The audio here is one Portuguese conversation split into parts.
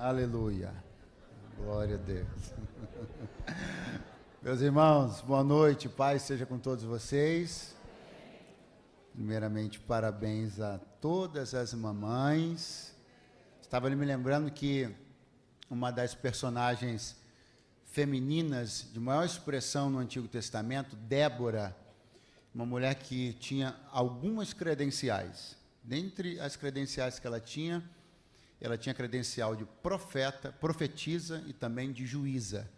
Aleluia. Glória a Deus. Meus irmãos, boa noite. Paz seja com todos vocês. Primeiramente, parabéns a todas as mamães. Estava me lembrando que uma das personagens femininas de maior expressão no Antigo Testamento, Débora, uma mulher que tinha algumas credenciais. Dentre as credenciais que ela tinha credencial de profeta, profetisa e também de juíza.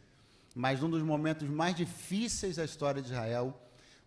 Mas num dos momentos mais difíceis da história de Israel,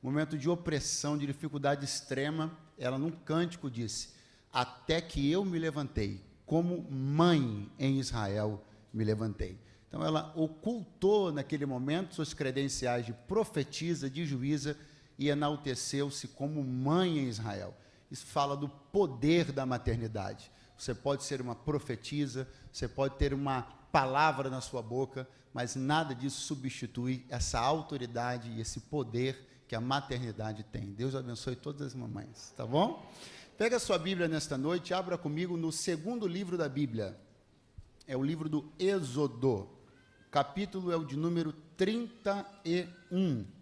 momento de opressão, de dificuldade extrema, ela num cântico disse: até que eu me levantei, como mãe em Israel me levantei. Então ela ocultou naquele momento suas credenciais de profetisa, de juíza, e enalteceu-se como mãe em Israel. Isso fala do poder da maternidade. Você pode ser uma profetisa, você pode ter uma palavra na sua boca, mas nada disso substitui essa autoridade e esse poder que a maternidade tem. Deus abençoe todas as mamães, tá bom? Pega a sua Bíblia nesta noite, abra comigo no segundo livro da Bíblia. É o livro do Êxodo. O capítulo é o de número 31.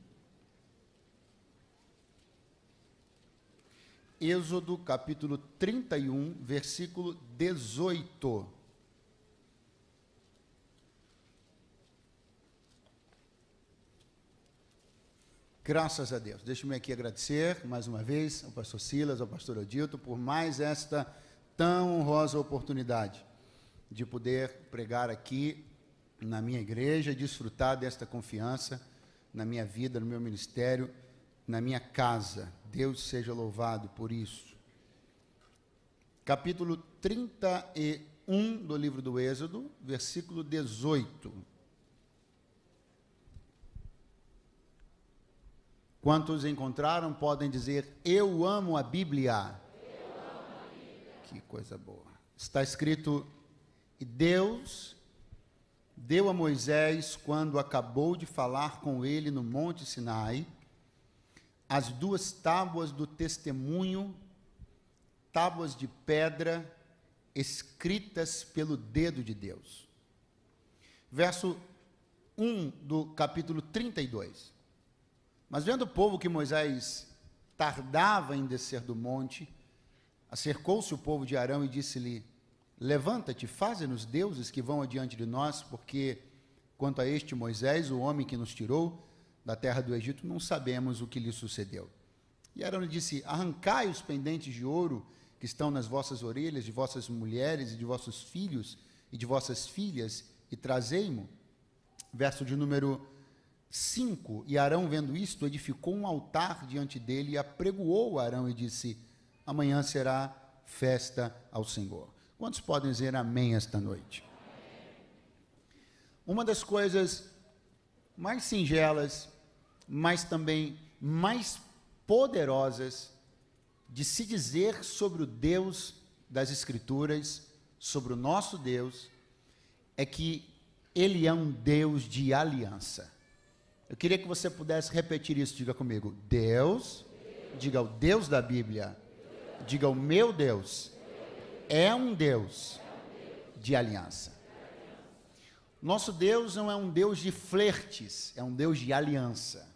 Êxodo, capítulo 31, versículo 18. Graças a Deus. Deixe-me aqui agradecer mais uma vez ao pastor Silas, ao pastor Odilton, por mais esta tão honrosa oportunidade de poder pregar aqui na minha igreja e desfrutar desta confiança na minha vida, no meu ministério, na minha casa. Deus seja louvado por isso. Capítulo 31 do livro do Êxodo, versículo 18. Quantos encontraram podem dizer: eu amo a Bíblia. Eu amo a Bíblia. Que coisa boa. Está escrito: e Deus deu a Moisés, quando acabou de falar com ele no Monte Sinai, as 2 tábuas do testemunho, tábuas de pedra, escritas pelo dedo de Deus. Verso 1 do capítulo 32. Mas vendo o povo que Moisés tardava em descer do monte, acercou-se o povo de Arão e disse-lhe: levanta-te, faze-nos deuses que vão adiante de nós, porque quanto a este Moisés, o homem que nos tirou da terra do Egito, não sabemos o que lhe sucedeu. E Arão lhe disse: arrancai os pendentes de ouro que estão nas vossas orelhas, de vossas mulheres e de vossos filhos e de vossas filhas, e trazei-mo. Verso de número 5. E Arão, vendo isto, edificou um altar diante dele e apregoou Arão e disse: amanhã será festa ao Senhor. Quantos podem dizer amém esta noite? Amém. Uma das coisas mais singelas, mas também mais poderosas de se dizer sobre o Deus das Escrituras, sobre o nosso Deus, é que Ele é um Deus de aliança. Eu queria que você pudesse repetir isso, diga comigo: Deus, diga o Deus da Bíblia, diga o meu Deus, é um Deus de aliança. Nosso Deus não é um Deus de flertes, é um Deus de aliança.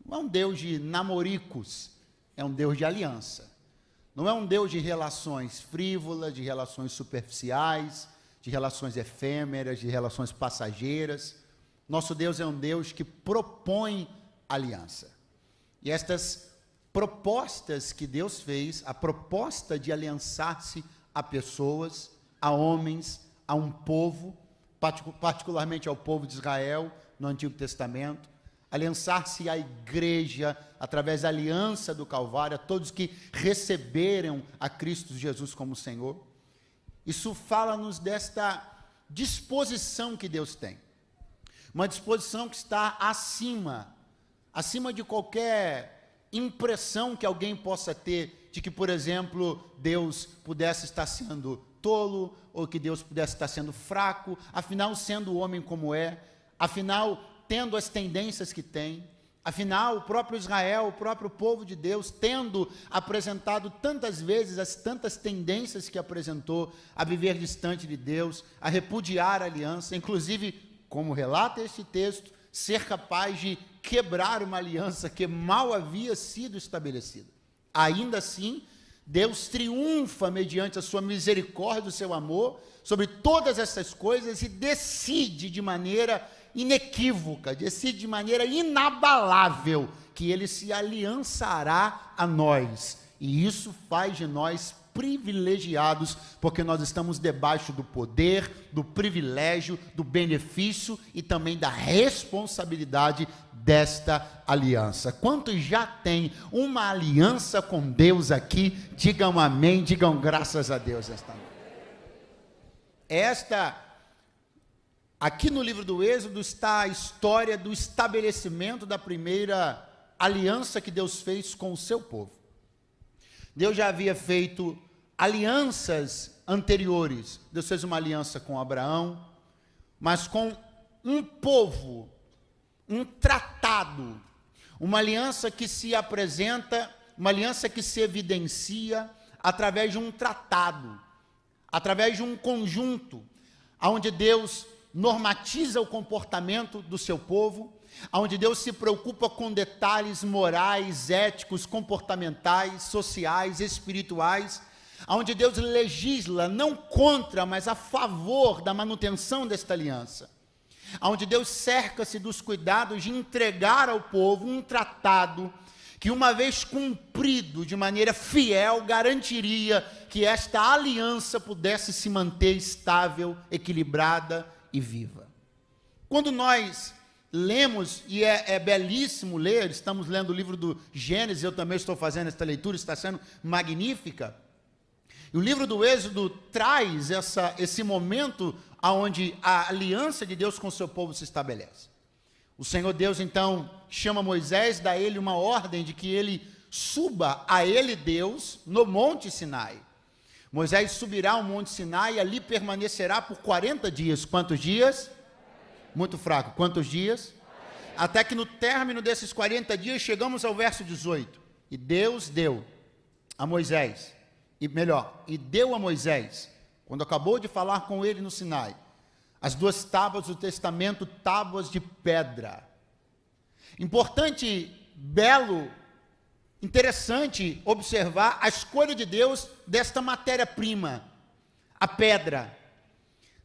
Não é um Deus de namoricos, é um Deus de aliança. Não é um Deus de relações frívolas, de relações superficiais, de relações efêmeras, de relações passageiras. Nosso Deus é um Deus que propõe aliança. E estas propostas que Deus fez, a proposta de aliançar-se a pessoas, a homens, a um povo, particularmente ao povo de Israel no Antigo Testamento, aliançar-se à igreja através da aliança do Calvário, a todos que receberam a Cristo Jesus como Senhor. Isso fala-nos desta disposição que Deus tem, uma disposição que está acima de qualquer impressão que alguém possa ter de que, por exemplo, Deus pudesse estar sendo tolo, ou que Deus pudesse estar sendo fraco, afinal sendo o homem como é, afinal tendo as tendências que tem, Afinal, o próprio Israel, o próprio povo de Deus, tendo apresentado tantas vezes as tantas tendências que apresentou a viver distante de Deus, a repudiar a aliança, inclusive, como relata este texto, ser capaz de quebrar uma aliança que mal havia sido estabelecida. Ainda assim, Deus triunfa mediante a sua misericórdia, o seu amor, sobre todas essas coisas e decide de maneira inequívoca, decide de maneira inabalável que ele se aliançará a nós. E isso faz de nós privilegiados, porque nós estamos debaixo do poder, do privilégio, do benefício e também da responsabilidade desta aliança. Quantos já têm uma aliança com Deus aqui? Digam amém, digam graças a Deus esta noite. Aqui no livro do Êxodo está a história do estabelecimento da primeira aliança que Deus fez com o seu povo. Deus já havia feito alianças anteriores. Deus fez uma aliança com Abraão, mas com um povo, um tratado, uma aliança que se apresenta, uma aliança que se evidencia através de um tratado, através de um conjunto, onde Deus normatiza o comportamento do seu povo, onde Deus se preocupa com detalhes morais, éticos, comportamentais, sociais, espirituais, onde Deus legisla não contra, mas a favor da manutenção desta aliança, onde Deus cerca-se dos cuidados de entregar ao povo um tratado que, uma vez cumprido de maneira fiel, garantiria que esta aliança pudesse se manter estável, equilibrada e viva. Quando nós lemos, e é belíssimo ler, estamos lendo o livro do Gênesis, eu também estou fazendo esta leitura, está sendo magnífica, e o livro do Êxodo traz esse momento onde a aliança de Deus com o seu povo se estabelece. O Senhor Deus, então, chama Moisés, dá a ele uma ordem de que ele suba a ele, Deus, no Monte Sinai. Moisés subirá ao Monte Sinai e ali permanecerá por 40 dias. Quantos dias? Muito fraco. Quantos dias? Até que no término desses 40 dias, chegamos ao verso 18. E Deus deu a Moisés, e deu a Moisés, quando acabou de falar com ele no Sinai, as 2 tábuas do testamento, tábuas de pedra. Importante, belo, interessante observar a escolha de Deus desta matéria-prima, a pedra.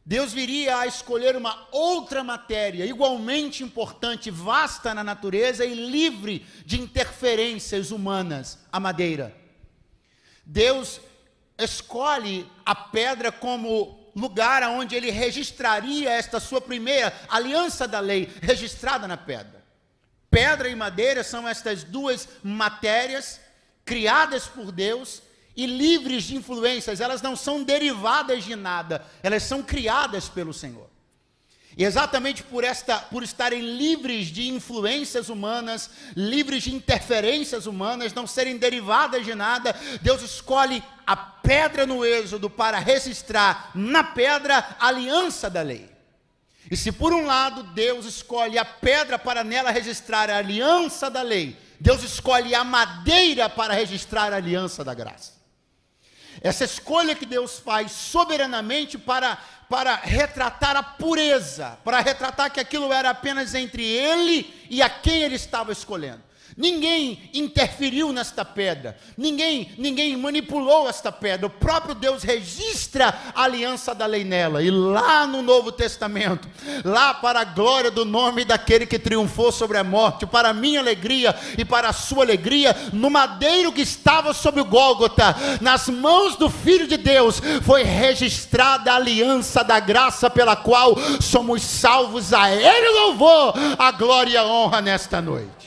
Deus viria a escolher uma outra matéria, igualmente importante, vasta na natureza e livre de interferências humanas, a madeira. Deus escolhe a pedra como lugar onde ele registraria esta sua primeira aliança da lei, registrada na pedra. Pedra e madeira são estas 2 matérias criadas por Deus e livres de influências. Elas não são derivadas de nada, elas são criadas pelo Senhor. E exatamente por estarem livres de influências humanas, livres de interferências humanas, não serem derivadas de nada, Deus escolhe a pedra no Êxodo para registrar na pedra a aliança da lei. E se por um lado Deus escolhe a pedra para nela registrar a aliança da lei, Deus escolhe a madeira para registrar a aliança da graça. Essa escolha que Deus faz soberanamente para retratar a pureza, para retratar que aquilo era apenas entre ele e a quem ele estava escolhendo. Ninguém interferiu nesta pedra, ninguém manipulou esta pedra, o próprio Deus registra a aliança da lei nela, e lá no Novo Testamento, lá para a glória do nome daquele que triunfou sobre a morte, para a minha alegria e para a sua alegria, no madeiro que estava sobre o Gólgota, nas mãos do Filho de Deus, foi registrada a aliança da graça pela qual somos salvos. A Ele louvor, a glória e a honra nesta noite.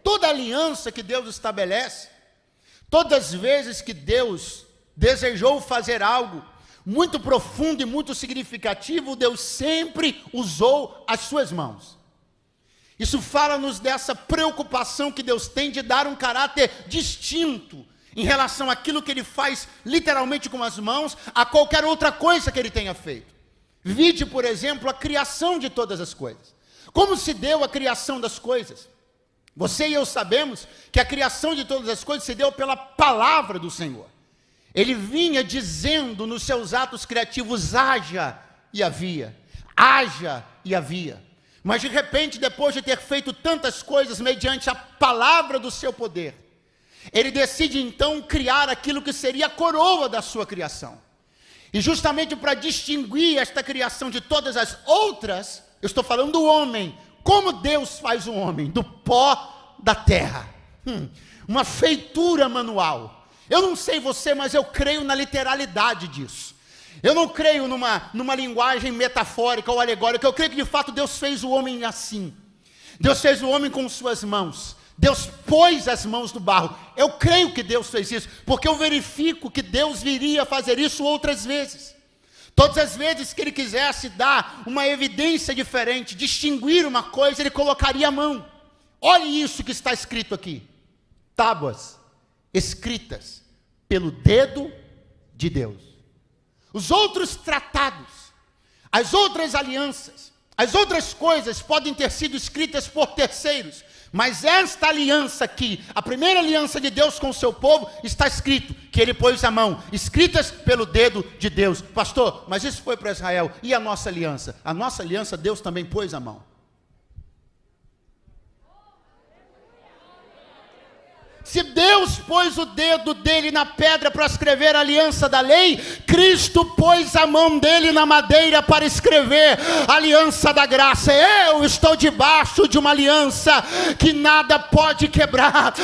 Toda aliança que Deus estabelece, todas as vezes que Deus desejou fazer algo muito profundo e muito significativo, Deus sempre usou as suas mãos. Isso fala-nos dessa preocupação que Deus tem de dar um caráter distinto em relação àquilo que Ele faz literalmente com as mãos, a qualquer outra coisa que Ele tenha feito. Vide, por exemplo, a criação de todas as coisas. Como se deu a criação das coisas? Você e eu sabemos que a criação de todas as coisas se deu pela palavra do Senhor. Ele vinha dizendo nos seus atos criativos, haja e havia, haja e havia. Mas de repente, depois de ter feito tantas coisas mediante a palavra do seu poder, ele decide então criar aquilo que seria a coroa da sua criação. E justamente para distinguir esta criação de todas as outras, eu estou falando do homem. Como Deus faz o homem? Do pó da terra. Uma feitura manual. Eu não sei você, mas eu creio na literalidade disso. Eu não creio numa linguagem metafórica ou alegórica. Eu creio que de fato Deus fez o homem assim. Deus fez o homem com suas mãos. Deus pôs as mãos no barro. Eu creio que Deus fez isso, porque eu verifico que Deus viria fazer isso outras vezes. Todas as vezes que ele quisesse dar uma evidência diferente, distinguir uma coisa, ele colocaria a mão. Olhe isso que está escrito aqui. Tábuas escritas pelo dedo de Deus. Os outros tratados, as outras alianças, as outras coisas podem ter sido escritas por terceiros, mas esta aliança aqui, a primeira aliança de Deus com o seu povo, está escrito que ele pôs a mão, escritas pelo dedo de Deus. Pastor, mas isso foi para Israel, e a nossa aliança? A nossa aliança Deus também pôs a mão. Se Deus pôs o dedo dele na pedra para escrever a aliança da lei, Cristo pôs a mão dele na madeira para escrever a aliança da graça. Eu estou debaixo de uma aliança que nada pode quebrar.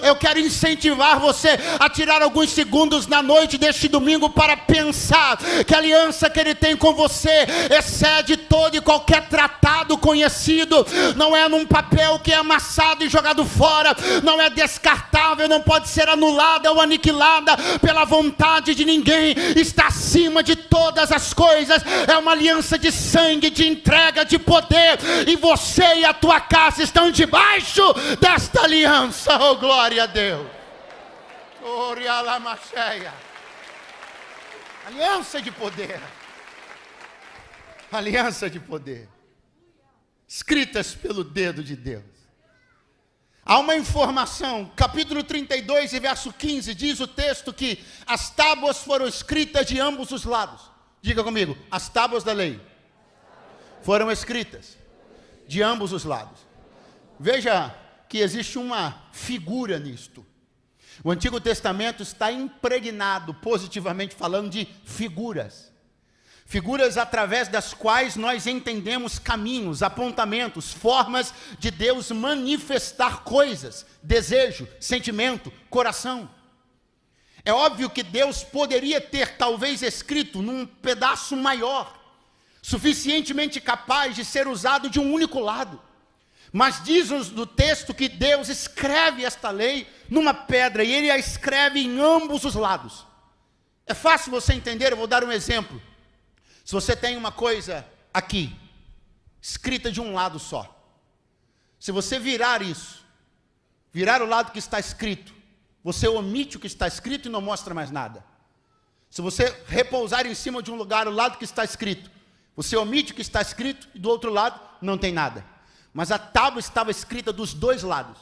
Eu quero incentivar você a tirar alguns segundos na noite deste domingo para pensar que a aliança que ele tem com você excede todo e qualquer tratado conhecido. Não é num papel que é amassado e jogado fora, não é descartável, não pode ser anulada ou aniquilada pela vontade de ninguém, está acima de todas as coisas, é uma aliança de sangue, de entrega, de poder, e você e a tua casa estão debaixo desta aliança. Oh, glória a Deus. Aliança de poder, aliança de poder, escritas pelo dedo de Deus. Há uma informação, capítulo 32 e verso 15, diz o texto que as tábuas foram escritas de ambos os lados. Diga comigo, as tábuas da lei foram escritas de ambos os lados. Veja que existe uma figura nisto. O Antigo Testamento está impregnado, positivamente falando, de figuras. Figuras através das quais nós entendemos caminhos, apontamentos, formas de Deus manifestar coisas, desejo, sentimento, coração. É óbvio que Deus poderia ter talvez escrito num pedaço maior, suficientemente capaz de ser usado de um único lado. Mas diz-nos do texto que Deus escreve esta lei numa pedra e ele a escreve em ambos os lados. É fácil você entender, eu vou dar um exemplo. Se você tem uma coisa aqui, escrita de um lado só, se você virar isso, virar o lado que está escrito, você omite o que está escrito e não mostra mais nada. Se você repousar em cima de um lugar, o lado que está escrito, você omite o que está escrito e do outro lado não tem nada. Mas a tábua estava escrita dos dois lados.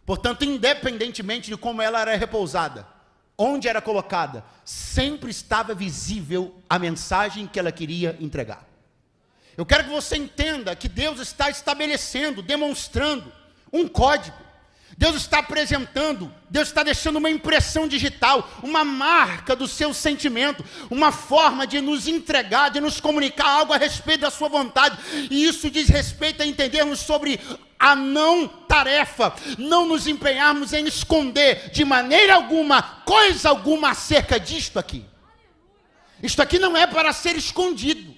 Portanto, independentemente de como ela era repousada, onde era colocada, sempre estava visível a mensagem que ela queria entregar. Eu quero que você entenda que Deus está estabelecendo, demonstrando um código. Deus está apresentando, Deus está deixando uma impressão digital, uma marca do seu sentimento, uma forma de nos entregar, de nos comunicar algo a respeito da sua vontade. E isso diz respeito a entendermos sobre a não tarefa, não nos empenharmos em esconder de maneira alguma, coisa alguma acerca disto aqui. Isto aqui não é para ser escondido.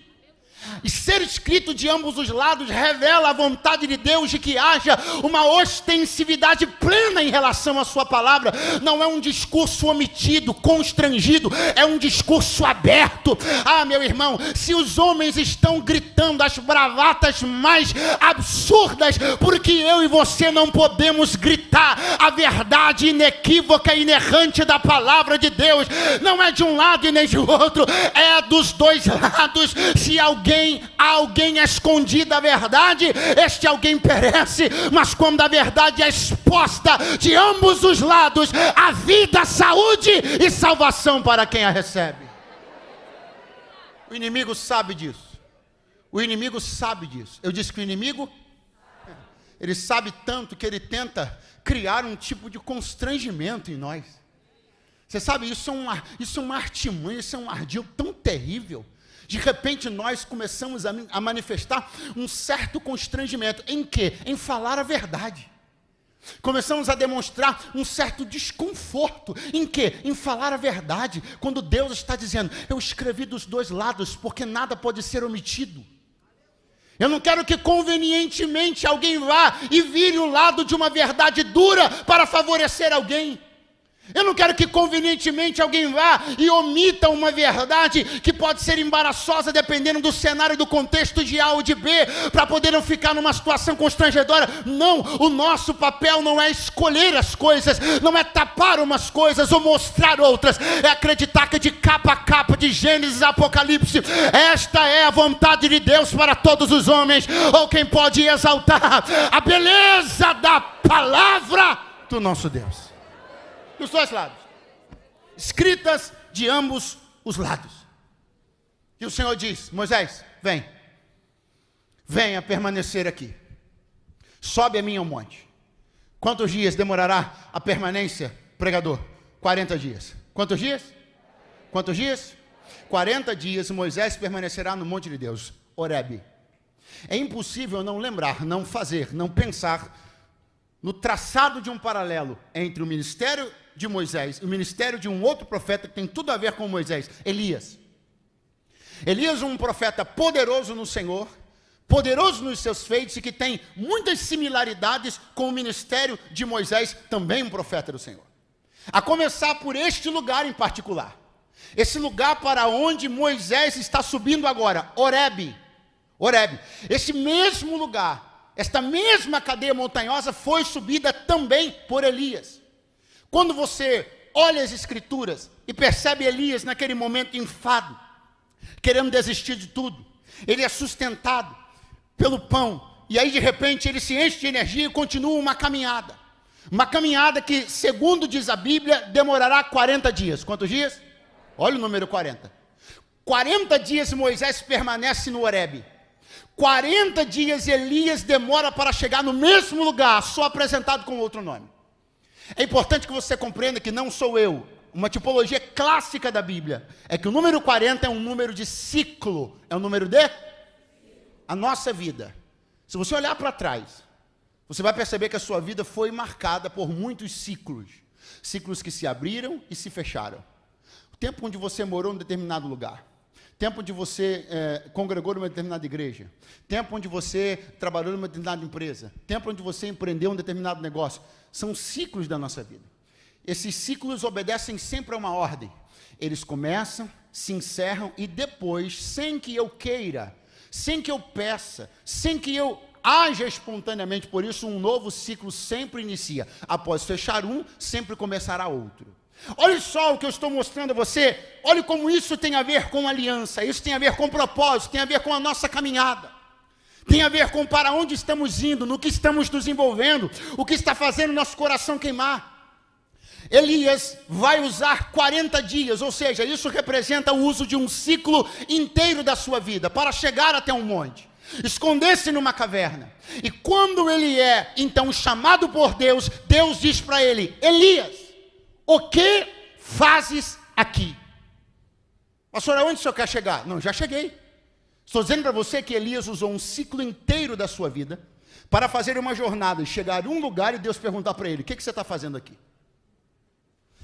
E ser escrito de ambos os lados revela a vontade de Deus de que haja uma ostensividade plena em relação à sua palavra. Não é um discurso omitido, constrangido, é um discurso aberto. Ah, meu irmão, se os homens estão gritando as bravatas mais absurdas, porque eu e você não podemos gritar manifestar a verdade inequívoca e inerrante da palavra de Deus. Não é de um lado e nem de outro, é dos dois lados. Se há alguém escondido a verdade, este alguém perece, mas quando a verdade é exposta de ambos os lados, há vida, saúde e salvação para quem a recebe. O inimigo sabe disso. O inimigo sabe disso. Eu disse que o inimigo, ele sabe tanto que ele tenta criar um tipo de constrangimento em nós. Você sabe, isso é uma artimanha, isso é um ardil tão terrível. De repente nós começamos a manifestar um certo constrangimento. Em quê? Em falar a verdade. Começamos a demonstrar um certo desconforto. Em quê? Em falar a verdade. Quando Deus está dizendo, eu escrevi dos dois lados, porque nada pode ser omitido. Eu não quero que convenientemente alguém vá e vire o lado de uma verdade dura para favorecer alguém. Eu não quero que convenientemente alguém vá e omita uma verdade que pode ser embaraçosa dependendo do cenário e do contexto de A ou de B, para poder não ficar numa situação constrangedora. Não, o nosso papel não é escolher as coisas, não é tapar umas coisas ou mostrar outras, é acreditar que de capa a capa, de Gênesis a Apocalipse, esta é a vontade de Deus para todos os homens. Ou quem pode exaltar a beleza da palavra do nosso Deus. Dos dois lados, escritas de ambos os lados. E o Senhor diz, Moisés, venha permanecer aqui, sobe a mim ao monte. Quantos dias demorará a permanência, pregador? 40 dias. Quantos dias? Quantos dias? 40 dias Moisés permanecerá no monte de Deus, Horebe. É impossível não lembrar, não fazer, não pensar no traçado de um paralelo entre o ministério de Moisés e o ministério de um outro profeta que tem tudo a ver com Moisés, Elias. Elias, um profeta poderoso no Senhor, poderoso nos seus feitos e que tem muitas similaridades com o ministério de Moisés, também um profeta do Senhor. A começar por este lugar em particular. Esse lugar para onde Moisés está subindo agora, Horebe. Esse mesmo lugar, esta mesma cadeia montanhosa foi subida também por Elias. Quando você olha as escrituras e percebe Elias naquele momento enfado, querendo desistir de tudo, ele é sustentado pelo pão, e aí de repente ele se enche de energia e continua uma caminhada que, segundo diz a Bíblia, demorará 40 dias. Quantos dias? Olha o número 40. 40 dias Moisés permanece no Horebe. 40 dias Elias demora para chegar no mesmo lugar, só apresentado com outro nome. É importante que você compreenda que não sou eu. Uma tipologia clássica da Bíblia é que o número 40 é um número de ciclo, é um número de a nossa vida. Se você olhar para trás, você vai perceber que a sua vida foi marcada por muitos ciclos. Ciclos que se abriram e se fecharam. O tempo onde você morou em determinado lugar. Tempo onde você congregou numa determinada igreja. Tempo onde você trabalhou numa determinada empresa. Tempo onde você empreendeu um determinado negócio. São ciclos da nossa vida. Esses ciclos obedecem sempre a uma ordem. Eles começam, se encerram e depois, sem que eu queira, sem que eu peça, sem que eu haja espontaneamente, por isso um novo ciclo sempre inicia. Após fechar um, sempre começará outro. Olha só o que eu estou mostrando a você. Olha como isso tem a ver com aliança. Isso tem a ver com propósito, tem a ver com a nossa caminhada. Tem a ver com para onde estamos indo, no que estamos nos envolvendo, o que está fazendo nosso coração queimar. Elias vai usar 40 dias, ou seja, isso representa o uso de um ciclo inteiro da sua vida, para chegar até um monte, esconder-se numa caverna. E quando ele é, então, chamado por Deus, Deus diz para ele, Elias, o que fazes aqui? Pastor, aonde o senhor quer chegar? Não, já cheguei. Estou dizendo para você que Elias usou um ciclo inteiro da sua vida para fazer uma jornada e chegar a um lugar e Deus perguntar para ele, o que você está fazendo aqui?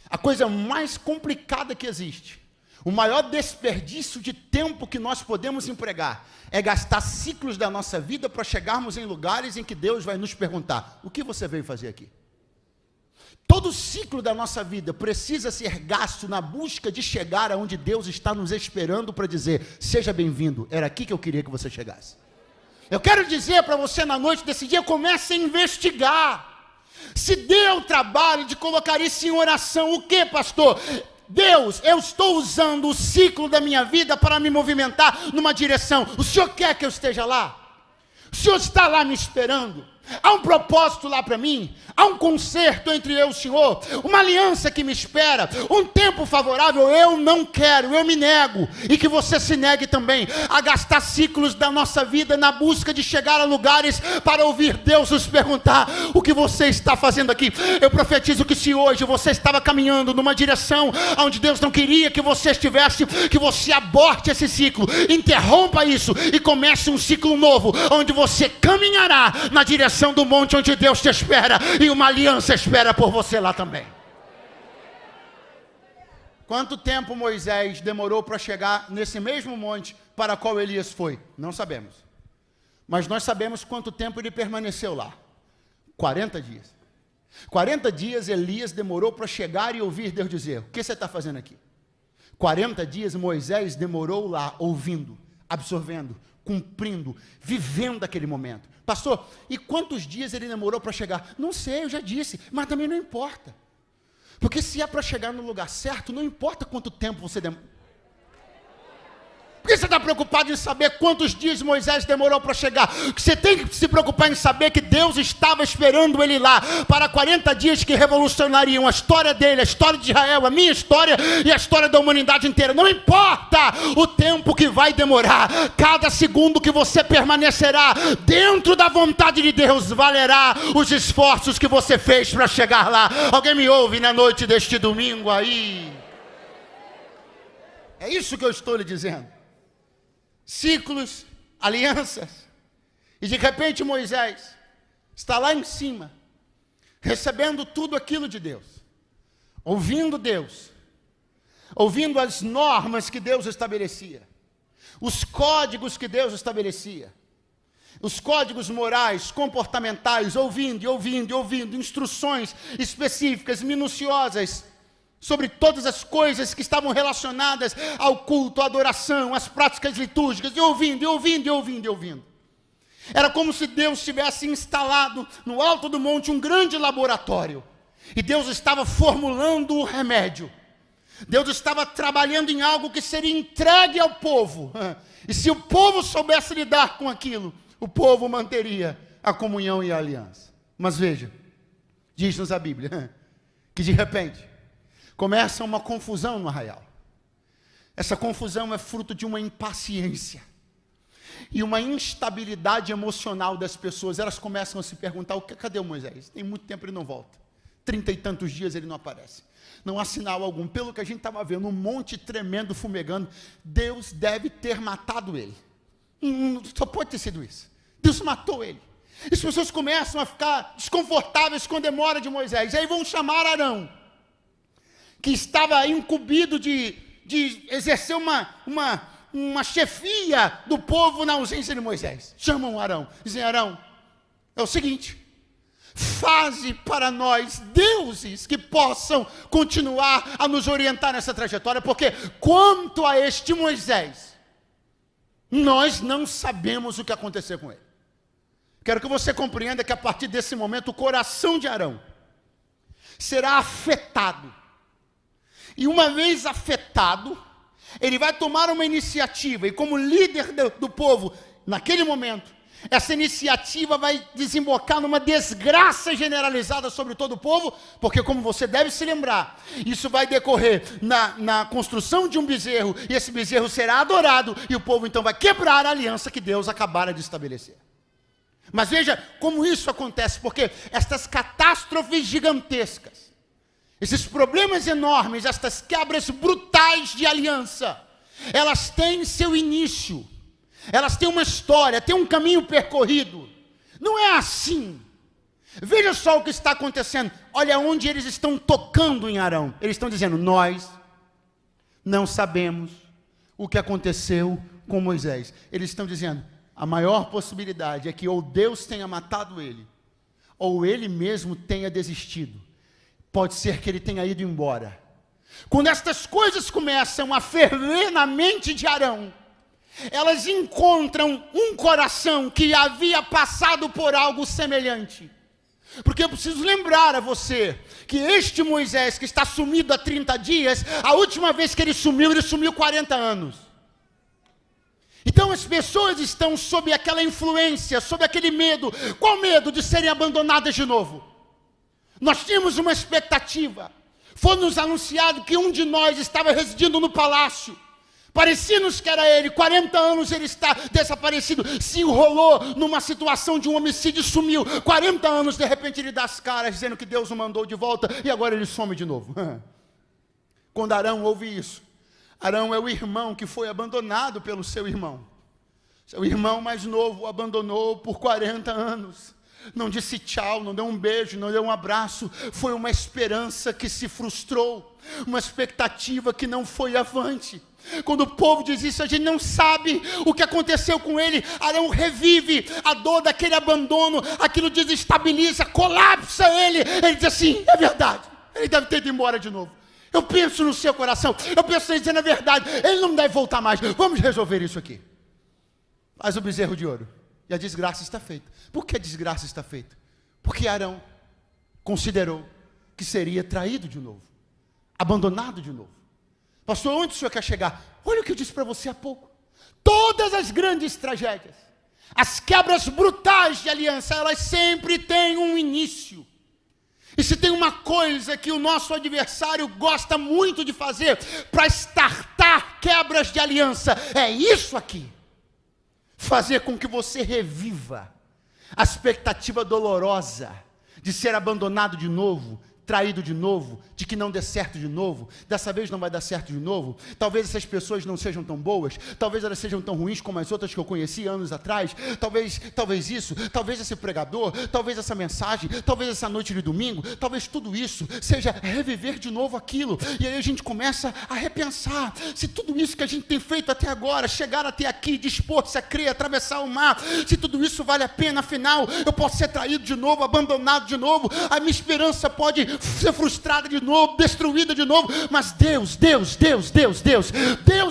A coisa mais complicada que existe, o maior desperdício de tempo que nós podemos empregar, é gastar ciclos da nossa vida para chegarmos em lugares em que Deus vai nos perguntar, o que você veio fazer aqui? Todo o ciclo da nossa vida precisa ser gasto na busca de chegar aonde Deus está nos esperando para dizer, seja bem-vindo, era aqui que eu queria que você chegasse. Eu quero dizer para você na noite desse dia, comece a investigar. Se deu o trabalho de colocar isso em oração, o que, pastor? Deus, eu estou usando o ciclo da minha vida para me movimentar numa direção. O Senhor quer que eu esteja lá? O Senhor está lá me esperando? Há um propósito lá para mim, há um concerto entre eu e o Senhor, uma aliança que me espera, um tempo favorável. Eu não quero, eu me nego, e que você se negue também, a gastar ciclos da nossa vida na busca de chegar a lugares para ouvir Deus nos perguntar: o que você está fazendo aqui? Eu profetizo que se hoje você estava caminhando numa direção onde Deus não queria que você estivesse, que você aborte esse ciclo, interrompa isso e comece um ciclo novo, onde você caminhará na direção do monte onde Deus te espera, e uma aliança espera por você lá também. Quanto tempo Moisés demorou para chegar nesse mesmo monte para qual Elias foi? Não sabemos. Mas nós sabemos quanto tempo ele permaneceu lá. 40 dias. 40 dias Elias demorou para chegar e ouvir Deus dizer: o que você está fazendo aqui? 40 dias Moisés demorou lá, ouvindo, absorvendo, cumprindo, vivendo aquele momento. Pastor, e quantos dias ele demorou para chegar? Não sei, eu já disse, mas também não importa. Porque se é para chegar no lugar certo, não importa quanto tempo você demora. Por que você está preocupado em saber quantos dias Moisés demorou para chegar? Você tem que se preocupar em saber que Deus estava esperando ele lá para 40 dias que revolucionariam a história dele, a história de Israel, a minha história e a história da humanidade inteira. Não importa o tempo que vai demorar, cada segundo que você permanecerá dentro da vontade de Deus valerá os esforços que você fez para chegar lá. Alguém me ouve na noite deste domingo aí? É isso que eu estou lhe dizendo. Ciclos, alianças, e de repente Moisés está lá em cima, recebendo tudo aquilo de Deus, ouvindo Deus, ouvindo as normas que Deus estabelecia, os códigos que Deus estabelecia, os códigos morais, comportamentais, ouvindo, instruções específicas, minuciosas, sobre todas as coisas que estavam relacionadas ao culto, à adoração, às práticas litúrgicas, e ouvindo. Era como se Deus tivesse instalado no alto do monte um grande laboratório, e Deus estava formulando o remédio. Deus estava trabalhando em algo que seria entregue ao povo, e se o povo soubesse lidar com aquilo, o povo manteria a comunhão e a aliança. Mas veja, diz-nos a Bíblia, que de repente começa uma confusão no arraial. Essa confusão é fruto de uma impaciência e uma instabilidade emocional das pessoas. Elas começam a se perguntar: cadê o Moisés? Tem muito tempo ele não volta. 30 e tantos dias ele não aparece. Não há sinal algum. Pelo que a gente estava vendo, um monte tremendo, fumegando. Deus deve ter matado ele. Só pode ter sido isso. Deus matou ele. As pessoas começam a ficar desconfortáveis com a demora de Moisés. E aí vão chamar Arão, que estava incumbido de exercer uma chefia do povo na ausência de Moisés. Chamam Arão, dizem: Arão, é o seguinte, faze para nós deuses que possam continuar a nos orientar nessa trajetória, porque quanto a este Moisés, nós não sabemos o que aconteceu com ele. Quero que você compreenda que a partir desse momento o coração de Arão será afetado. E uma vez afetado, ele vai tomar uma iniciativa, e como líder do povo, naquele momento, essa iniciativa vai desembocar numa desgraça generalizada sobre todo o povo, porque, como você deve se lembrar, isso vai decorrer na construção de um bezerro, e esse bezerro será adorado, e o povo então vai quebrar a aliança que Deus acabara de estabelecer. Mas veja como isso acontece, porque estas catástrofes gigantescas, esses problemas enormes, estas quebras brutais de aliança, elas têm seu início, elas têm uma história, têm um caminho percorrido. Não é assim. Veja só o que está acontecendo. Olha onde eles estão tocando em Arão. Eles estão dizendo: nós não sabemos o que aconteceu com Moisés. Eles estão dizendo: a maior possibilidade é que ou Deus tenha matado ele, ou ele mesmo tenha desistido. Pode ser que ele tenha ido embora. Quando estas coisas começam a ferver na mente de Arão, elas encontram um coração que havia passado por algo semelhante. Porque eu preciso lembrar a você que este Moisés que está sumido há 30 dias, a última vez que ele sumiu 40 anos. Então as pessoas estão sob aquela influência, sob aquele medo. Qual medo? De serem abandonadas de novo. Nós tínhamos uma expectativa. Foi-nos anunciado que um de nós estava residindo no palácio. Parecia-nos que era ele. 40 anos ele está desaparecido. Se enrolou numa situação de um homicídio e sumiu. 40 anos, de repente ele dá as caras, dizendo que Deus o mandou de volta. E agora ele some de novo. Quando Arão ouve isso, Arão é o irmão que foi abandonado pelo seu irmão. Seu irmão mais novo o abandonou por 40 anos. Não disse tchau, não deu um beijo, não deu um abraço. Foi uma esperança que se frustrou. Uma expectativa que não foi avante. Quando o povo diz isso, a gente não sabe o que aconteceu com ele. Arão revive a dor daquele abandono. Aquilo desestabiliza, colapsa ele. Ele diz assim, é verdade, ele deve ter ido embora de novo. Eu penso no seu coração, eu penso em dizer a verdade, ele não deve voltar mais. Vamos resolver isso aqui. Faz o bezerro de ouro e a desgraça está feita. Por que a desgraça está feita? Porque Arão considerou que seria traído de novo, abandonado de novo. Pastor, onde o senhor quer chegar? Olha o que eu disse para você há pouco. Todas as grandes tragédias, as quebras brutais de aliança, elas sempre têm um início. E se tem uma coisa que o nosso adversário gosta muito de fazer para startar quebras de aliança, é isso aqui. Fazer com que você reviva a expectativa dolorosa de ser abandonado de novo, traído de novo, de que não dê certo de novo, dessa vez não vai dar certo de novo. Talvez essas pessoas não sejam tão boas, talvez elas sejam tão ruins como as outras que eu conheci anos atrás, talvez isso, talvez esse pregador, talvez essa mensagem, talvez essa noite de domingo, talvez tudo isso seja reviver de novo aquilo. E aí a gente começa a repensar, se tudo isso que a gente tem feito até agora, chegar até aqui, dispor-se a crer, atravessar o mar, se tudo isso vale a pena, afinal, eu posso ser traído de novo, abandonado de novo, a minha esperança pode ser frustrada de novo, destruída de novo, mas Deus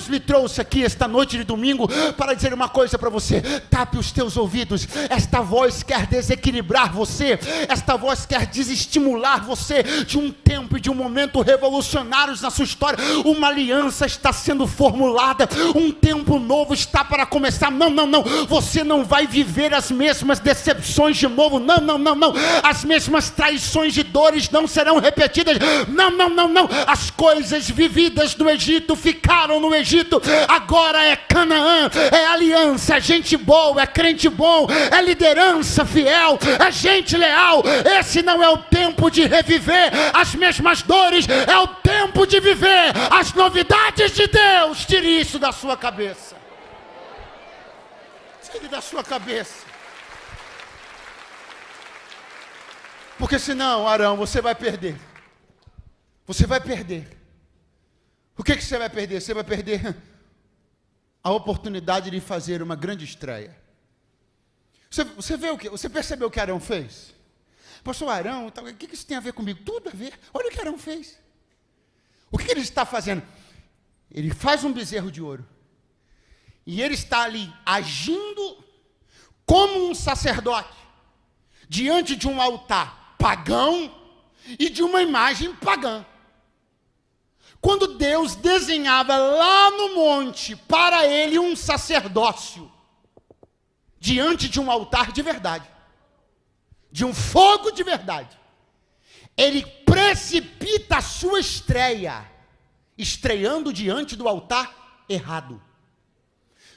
me trouxe aqui esta noite de domingo para dizer uma coisa para você. Tape os teus ouvidos. Esta voz quer desequilibrar você, esta voz quer desestimular você de um tempo e de um momento revolucionários na sua história. Uma aliança está sendo formulada, um tempo novo está para começar. Não, você não vai viver as mesmas decepções de novo. Não, as mesmas traições e dores não serão repetidas. Não. As coisas vividas no Egito ficaram no Egito. Agora é Canaã, é aliança, é gente boa, é crente bom, é liderança fiel, é gente leal. Esse não é o tempo de reviver as mesmas dores, é o tempo de viver as novidades de Deus. Tire isso da sua cabeça. Tire da sua cabeça. Porque senão, Arão, você vai perder. Você vai perder. O que você vai perder? Você vai perder a oportunidade de fazer uma grande estreia. Você vê o que? Você percebeu o que Arão fez? Pastor Arão, o que isso tem a ver comigo? Tudo a ver. Olha o que Arão fez. O que ele está fazendo? Ele faz um bezerro de ouro. E ele está ali agindo como um sacerdote diante de um altar pagão e de uma imagem pagã. Quando Deus desenhava lá no monte para ele um sacerdócio diante de um altar de verdade, de um fogo de verdade, ele precipita a sua estreia, estreando diante do altar errado.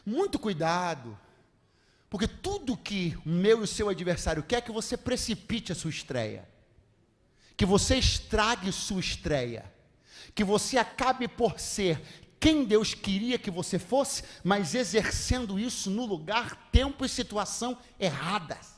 Muito cuidado, porque tudo que o meu e o seu adversário quer é que você precipite a sua estreia, que você estrague sua estreia, que você acabe por ser quem Deus queria que você fosse, mas exercendo isso no lugar, tempo e situação erradas.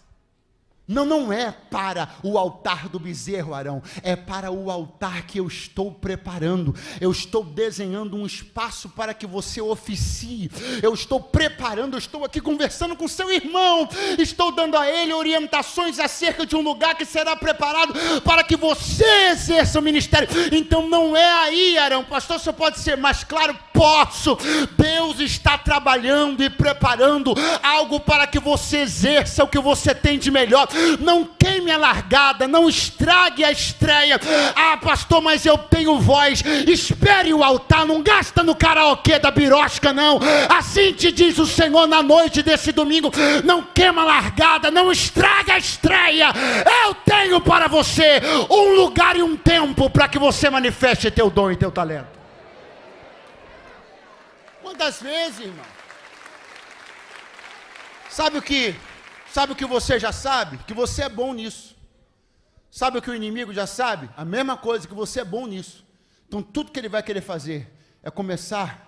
Não é para o altar do bezerro, Arão, é para o altar que eu estou preparando. Eu estou desenhando um espaço para que você oficie. Eu estou preparando, eu estou aqui conversando com seu irmão, estou dando a ele orientações acerca de um lugar que será preparado para que você exerça o ministério. Então não é aí, Arão, pastor, você pode ser mais claro, posso. Deus está trabalhando e preparando algo para que você exerça o que você tem de melhor. Não queime a largada, não estrague a estreia. Ah, pastor, mas eu tenho voz. Espere o altar, não gasta no karaokê da birosca, não. Assim te diz o Senhor na noite desse domingo. Não queima a largada, não estrague a estreia. Eu tenho para você um lugar e um tempo para que você manifeste teu dom e teu talento. Quantas vezes, irmão? Sabe o que você já sabe? Que você é bom nisso. Sabe o que o inimigo já sabe? A mesma coisa, que você é bom nisso. Então tudo que ele vai querer fazer é começar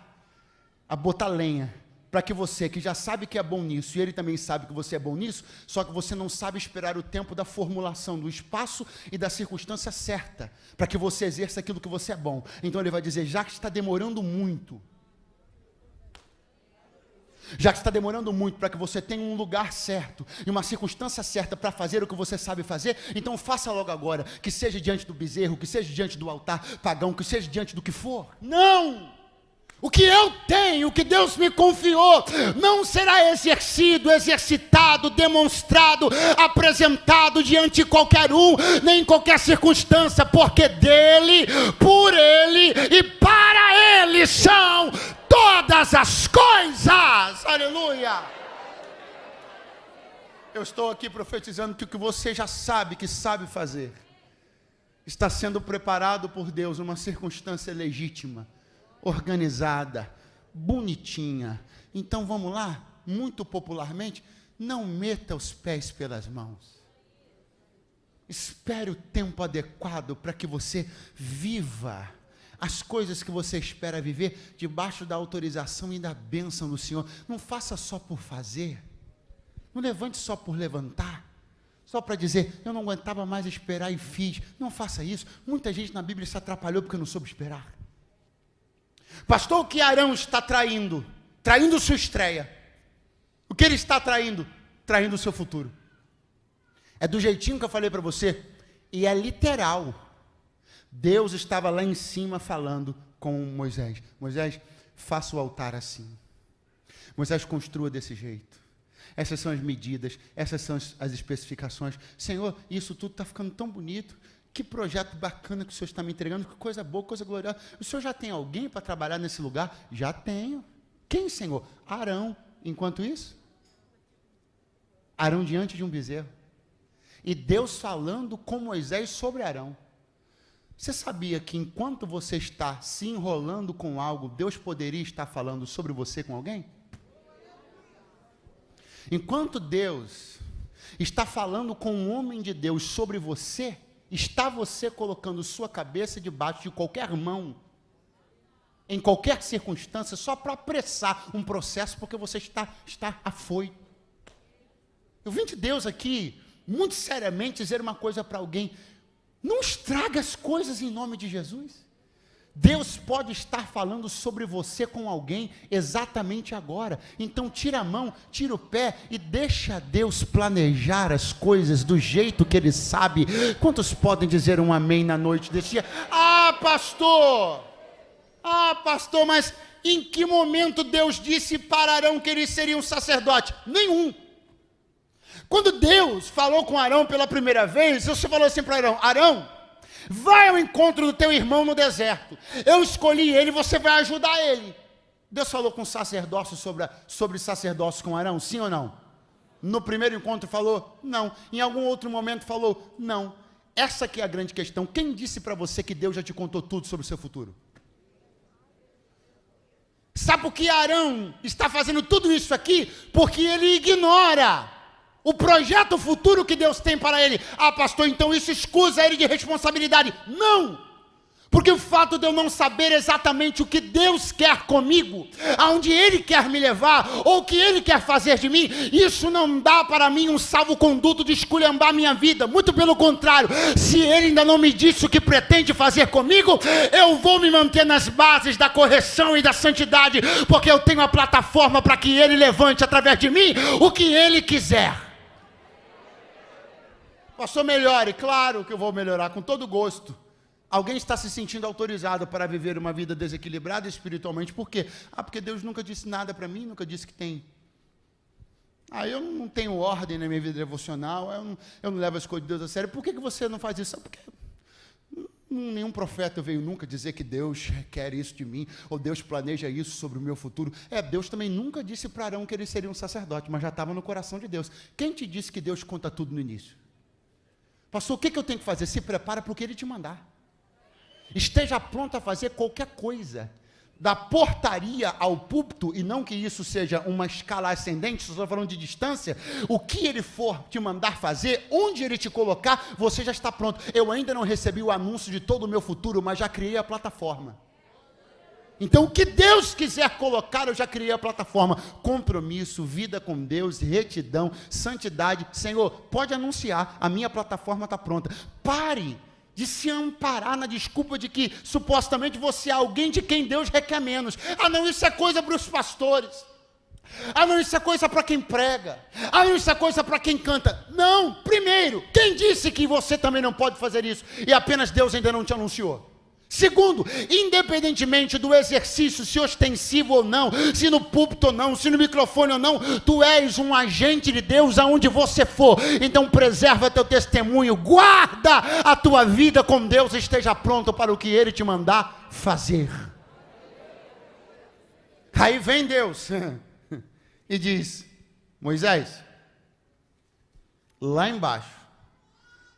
a botar lenha para que você, que já sabe que é bom nisso, e ele também sabe que você é bom nisso, só que você não sabe esperar o tempo da formulação, do espaço e da circunstância certa, para que você exerça aquilo que você é bom. Então ele vai dizer, já que está demorando muito para que você tenha um lugar certo e uma circunstância certa para fazer o que você sabe fazer, então faça logo agora, que seja diante do bezerro, que seja diante do altar pagão, que seja diante do que for. Não! O que eu tenho, o que Deus me confiou, não será exercido, exercitado, demonstrado, apresentado diante de qualquer um, nem em qualquer circunstância, porque dele, por ele e para ele são todas as coisas. Aleluia! Eu estou aqui profetizando que o que você já sabe, que sabe fazer, está sendo preparado por Deus numa circunstância legítima, organizada, bonitinha. Então vamos lá, muito popularmente, não meta os pés pelas mãos. Espere o tempo adequado para que você viva as coisas que você espera viver debaixo da autorização e da bênção do Senhor. Não faça só por fazer. Não levante só por levantar. Só para dizer, eu não aguentava mais esperar e fiz. Não faça isso. Muita gente na Bíblia se atrapalhou porque não soube esperar. Pastor, o que Arão está traindo? Traindo sua estreia. O que ele está traindo? Traindo o seu futuro. É do jeitinho que eu falei para você. E é literal. Deus estava lá em cima falando com Moisés. Moisés, faça o altar assim. Moisés, construa desse jeito. Essas são as medidas, essas são as especificações. Senhor, isso tudo está ficando tão bonito. Que projeto bacana que o Senhor está me entregando, que coisa boa, coisa gloriosa. O Senhor já tem alguém para trabalhar nesse lugar? Já tenho. Quem, Senhor? Arão. Enquanto isso, Arão diante de um bezerro. E Deus falando com Moisés sobre Arão. Você sabia que enquanto você está se enrolando com algo, Deus poderia estar falando sobre você com alguém? Enquanto Deus está falando com um homem de Deus sobre você, está você colocando sua cabeça debaixo de qualquer mão, em qualquer circunstância, só para apressar um processo, porque você está afoito. Eu vim de Deus aqui, muito seriamente, dizer uma coisa para alguém: não estraga as coisas em nome de Jesus. Deus pode estar falando sobre você com alguém exatamente agora. Então tira a mão, tira o pé e deixa Deus planejar as coisas do jeito que Ele sabe. Quantos podem dizer um amém na noite desse dia? Ah, pastor, mas em que momento Deus disse para Arão que ele seria um sacerdote? Nenhum. Quando Deus falou com Arão pela primeira vez, você falou assim para Arão: Arão, vai ao encontro do teu irmão no deserto. Eu escolhi ele, você vai ajudar ele. Deus falou com sacerdócio sobre sacerdócio com Arão, sim ou não? No primeiro encontro falou? Não. Em algum outro momento falou? Não. Essa aqui é a grande questão. Quem disse para você que Deus já te contou tudo sobre o seu futuro? Sabe por que Arão está fazendo tudo isso aqui? Porque ele ignora o projeto futuro que Deus tem para ele. Ah, pastor, então isso excusa ele de responsabilidade. Não! Porque o fato de eu não saber exatamente o que Deus quer comigo, aonde Ele quer me levar, ou o que Ele quer fazer de mim, isso não dá para mim um salvo-conduto de esculhambar minha vida. Muito pelo contrário, se Ele ainda não me disse o que pretende fazer comigo, eu vou me manter nas bases da correção e da santidade, porque eu tenho a plataforma para que Ele levante através de mim o que Ele quiser. Pastor, melhore. Claro que eu vou melhorar, com todo gosto. Alguém está se sentindo autorizado para viver uma vida desequilibrada espiritualmente. Por quê? Porque Deus nunca disse nada para mim, nunca disse que tem. Eu não tenho ordem na minha vida devocional, eu não levo as coisas de Deus a sério. Por que você não faz isso? Porque nenhum profeta veio nunca dizer que Deus quer isso de mim, ou Deus planeja isso sobre o meu futuro. Deus também nunca disse para Arão que ele seria um sacerdote, mas já estava no coração de Deus. Quem te disse que Deus conta tudo no início? Pastor, o que eu tenho que fazer? Se prepara para o que ele te mandar. Esteja pronto a fazer qualquer coisa, da portaria ao púlpito, e não que isso seja uma escala ascendente, estou falando de distância. O que ele for te mandar fazer, onde ele te colocar, você já está pronto. Eu ainda não recebi o anúncio de todo o meu futuro, mas já criei a plataforma. Então, o que Deus quiser colocar, eu já criei a plataforma. Compromisso, vida com Deus, retidão, santidade. Senhor, pode anunciar, a minha plataforma está pronta. Pare de se amparar na desculpa de que supostamente você é alguém de quem Deus requer menos. Não, isso é coisa para os pastores. Não, isso é coisa para quem prega. Não, isso é coisa para quem canta. Não, primeiro, quem disse que você também não pode fazer isso? E apenas Deus ainda não te anunciou? Segundo, independentemente do exercício, se ostensivo ou não, se no púlpito ou não, se no microfone ou não, tu és um agente de Deus aonde você for. Então preserva teu testemunho, guarda a tua vida com Deus, esteja pronto para o que Ele te mandar fazer. Aí vem Deus e diz: Moisés, lá embaixo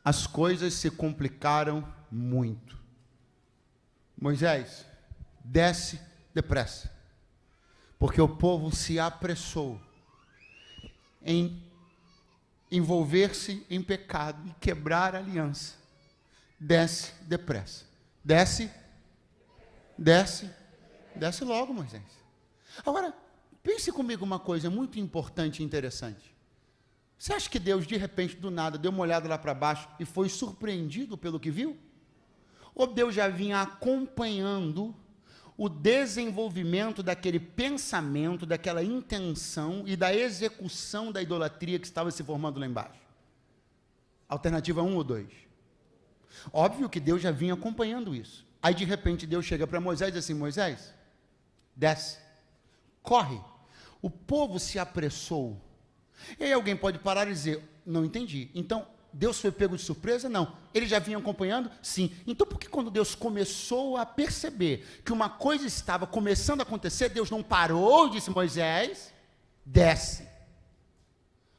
as coisas se complicaram muito. Moisés, desce depressa, porque o povo se apressou em envolver-se em pecado e quebrar a aliança. Desce depressa. Desce logo, Moisés. Agora, pense comigo uma coisa muito importante e interessante. Você acha que Deus, de repente, do nada, deu uma olhada lá para baixo e foi surpreendido pelo que viu? Ou Deus já vinha acompanhando o desenvolvimento daquele pensamento, daquela intenção e da execução da idolatria que estava se formando lá embaixo? Alternativa 1 ou 2? Óbvio que Deus já vinha acompanhando isso. Aí de repente Deus chega para Moisés e diz assim: Moisés, desce, corre. O povo se apressou. E aí alguém pode parar e dizer: não entendi. Então, Deus foi pego de surpresa? Não. Ele já vinha acompanhando? Sim. Então, por que quando Deus começou a perceber que uma coisa estava começando a acontecer, Deus não parou e disse: Moisés, desce?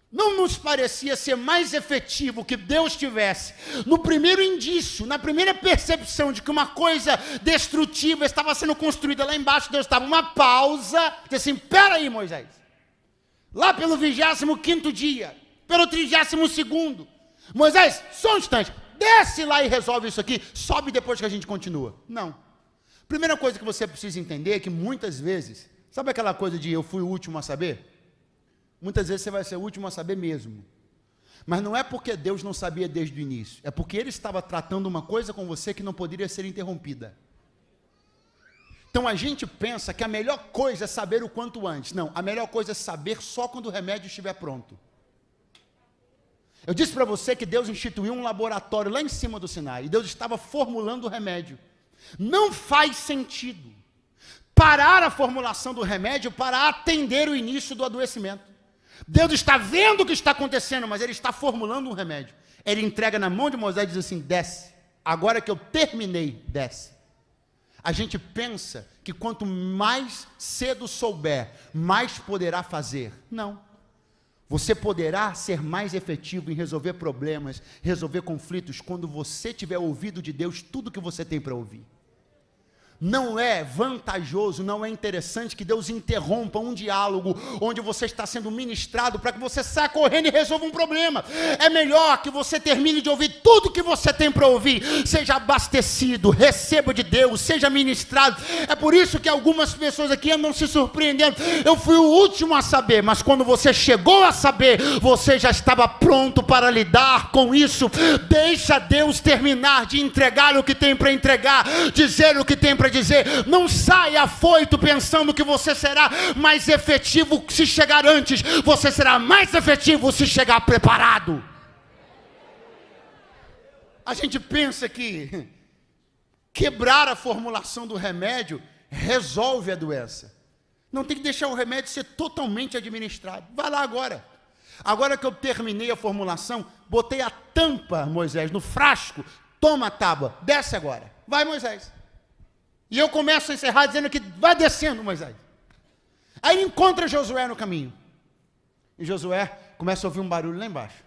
Não nos parecia ser mais efetivo que Deus tivesse, no primeiro indício, na primeira percepção de que uma coisa destrutiva estava sendo construída lá embaixo, Deus estava uma pausa, disse assim: espera aí, Moisés. Lá pelo 25º dia, pelo 32º, Moisés, só um instante, desce lá e resolve isso aqui, sobe depois que a gente continua. Não. Primeira coisa que você precisa entender é que muitas vezes, sabe aquela coisa de eu fui o último a saber? Muitas vezes você vai ser o último a saber mesmo. Mas não é porque Deus não sabia desde o início, é porque Ele estava tratando uma coisa com você que não poderia ser interrompida. Então a gente pensa que a melhor coisa é saber o quanto antes. Não, a melhor coisa é saber só quando o remédio estiver pronto. Eu disse para você que Deus instituiu um laboratório lá em cima do Sinai, e Deus estava formulando o remédio. Não faz sentido parar a formulação do remédio para atender o início do adoecimento. Deus está vendo o que está acontecendo, mas Ele está formulando um remédio. Ele entrega na mão de Moisés e diz assim: desce, agora que eu terminei, desce. A gente pensa que quanto mais cedo souber, mais poderá fazer. Não. Você poderá ser mais efetivo em resolver problemas, resolver conflitos, quando você tiver ouvido de Deus tudo que você tem para ouvir. Não é vantajoso, não é interessante que Deus interrompa um diálogo onde você está sendo ministrado para que você saia correndo e resolva um problema. É melhor que você termine de ouvir tudo que você tem para ouvir, seja abastecido, receba de Deus, seja ministrado. É por isso que algumas pessoas aqui andam se surpreendendo. Eu fui o último a saber, mas quando você chegou a saber, você já estava pronto para lidar com isso. Deixa Deus terminar de entregar o que tem para entregar, dizer o que tem para dizer. Não saia afoito pensando que você será mais efetivo se chegar antes. Você será mais efetivo se chegar preparado. A gente pensa que quebrar a formulação do remédio resolve a doença. Não tem que deixar o remédio ser totalmente administrado. Vai lá agora. Agora que eu terminei a formulação, botei a tampa, Moisés, no frasco, toma a tábua, desce agora. Vai, Moisés. E eu começo a encerrar dizendo que vai descendo, Moisés. Aí ele encontra Josué no caminho. E Josué começa a ouvir um barulho lá embaixo.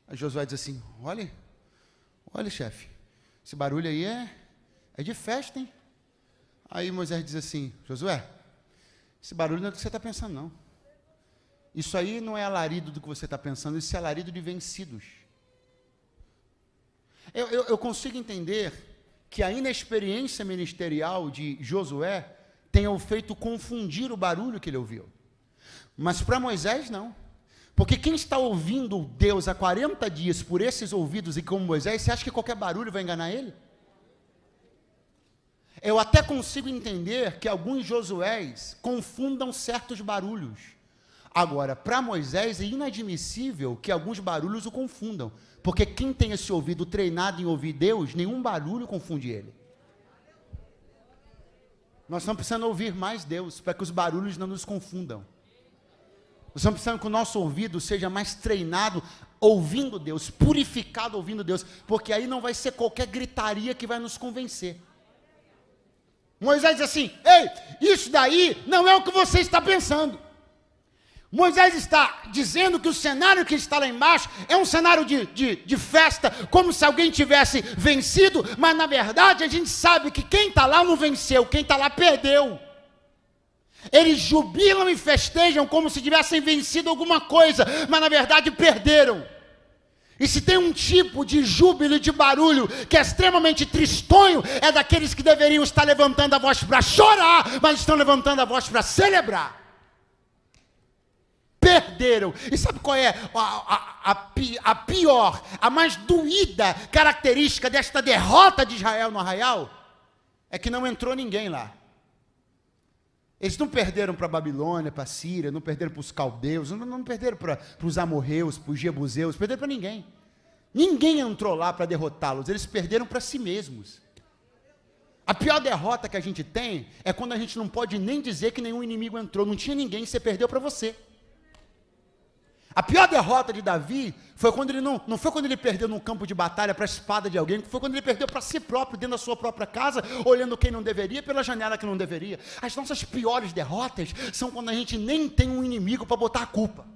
Aí Josué diz assim, olha, chefe, esse barulho aí é de festa, hein? Aí Moisés diz assim, Josué, esse barulho não é do que você está pensando, não. Isso aí não é alarido do que você está pensando, isso é alarido de vencidos. Eu consigo entender que a inexperiência ministerial de Josué tenha o feito confundir o barulho que ele ouviu. Mas para Moisés, não. Porque quem está ouvindo Deus há 40 dias por esses ouvidos e como Moisés, você acha que qualquer barulho vai enganar ele? Eu até consigo entender que alguns Josués confundam certos barulhos. Agora, para Moisés é inadmissível que alguns barulhos o confundam. Porque quem tem esse ouvido treinado em ouvir Deus, nenhum barulho confunde ele. Nós estamos precisando ouvir mais Deus, para que os barulhos não nos confundam. Nós estamos precisando que o nosso ouvido seja mais treinado ouvindo Deus, purificado ouvindo Deus, porque aí não vai ser qualquer gritaria que vai nos convencer. Moisés diz assim, ei, isso daí não é o que você está pensando. Moisés está dizendo que o cenário que está lá embaixo é um cenário de festa, como se alguém tivesse vencido, mas na verdade a gente sabe que quem está lá não venceu, quem está lá perdeu. Eles jubilam e festejam como se tivessem vencido alguma coisa, mas na verdade perderam. E se tem um tipo de júbilo e de barulho que é extremamente tristonho, é daqueles que deveriam estar levantando a voz para chorar, mas estão levantando a voz para celebrar. Perderam. E sabe qual é a pior, a mais doída característica desta derrota de Israel no arraial? É que não entrou ninguém lá. Eles não perderam para a Babilônia, para a Síria, não perderam para os caldeus, não perderam para os amorreus, para os jebuseus, perderam para ninguém. Ninguém entrou lá para derrotá-los, eles perderam para si mesmos. A pior derrota que a gente tem é quando a gente não pode nem dizer que nenhum inimigo entrou, não tinha ninguém, você perdeu para você. A pior derrota de Davi foi quando ele não foi quando ele perdeu num campo de batalha para a espada de alguém, foi quando ele perdeu para si próprio, dentro da sua própria casa, olhando quem não deveria, pela janela que não deveria. As nossas piores derrotas são quando a gente nem tem um inimigo para botar a culpa.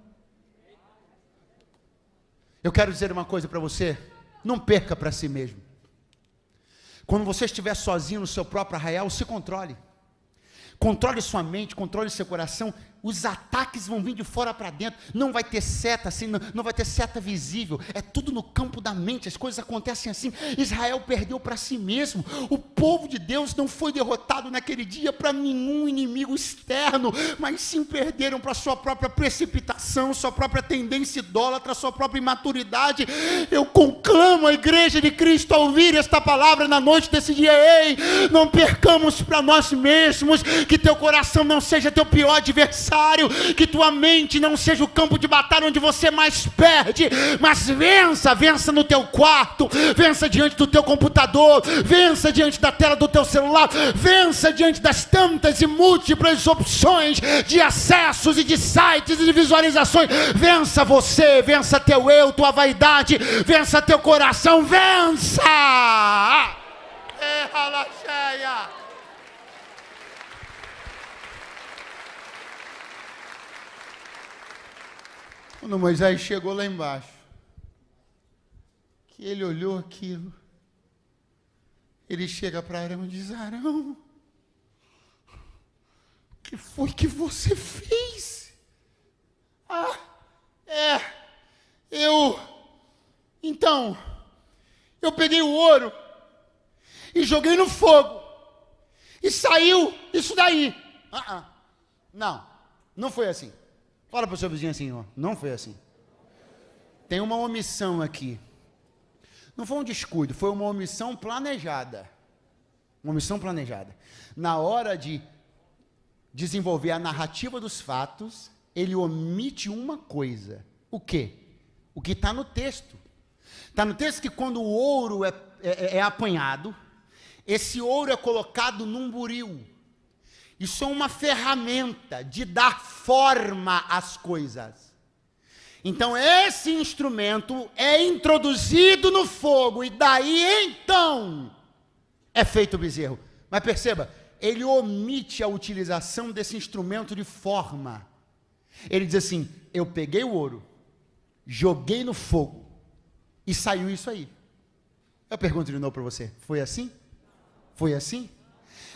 Eu quero dizer uma coisa para você, não perca para si mesmo. Quando você estiver sozinho no seu próprio arraial, se controle. Controle sua mente, controle seu coração. Os ataques vão vir de fora para dentro. Não vai ter seta assim, não vai ter seta visível. É tudo no campo da mente. As coisas acontecem assim. Israel perdeu para si mesmo. O povo de Deus não foi derrotado naquele dia para nenhum inimigo externo, mas sim perderam para sua própria precipitação, sua própria tendência idólatra, sua própria imaturidade. Eu conclamo a igreja de Cristo a ouvir esta palavra na noite desse dia. Ei, não percamos para nós mesmos, que teu coração não seja teu pior adversário, que tua mente não seja o campo de batalha onde você mais perde, mas vença no teu quarto, vença diante do teu computador, vença diante da tela do teu celular, vença diante das tantas e múltiplas opções de acessos e de sites e de visualizações. Vença você, vença teu eu, tua vaidade, vença teu coração, vença! Quando Moisés chegou lá embaixo, que ele olhou aquilo, ele chega para Arão e diz, Arão, o que foi que você fez? Eu peguei o ouro e joguei no fogo, e saiu isso daí. Não foi assim. Fala para o seu vizinho assim, ó, não foi assim. Tem uma omissão aqui. Não foi um descuido, foi uma omissão planejada. Uma omissão planejada. Na hora de desenvolver a narrativa dos fatos, ele omite uma coisa. O quê? O que está no texto. Está no texto que quando o ouro é apanhado, Esse ouro é colocado num buril. Isso é uma ferramenta de dar forma às coisas. Então, esse instrumento é introduzido no fogo, e daí, então, é feito o bezerro. Mas perceba, ele omite a utilização desse instrumento de forma. Ele diz assim, eu peguei o ouro, joguei no fogo, e saiu isso aí. Eu pergunto de novo para você, foi assim? Foi assim?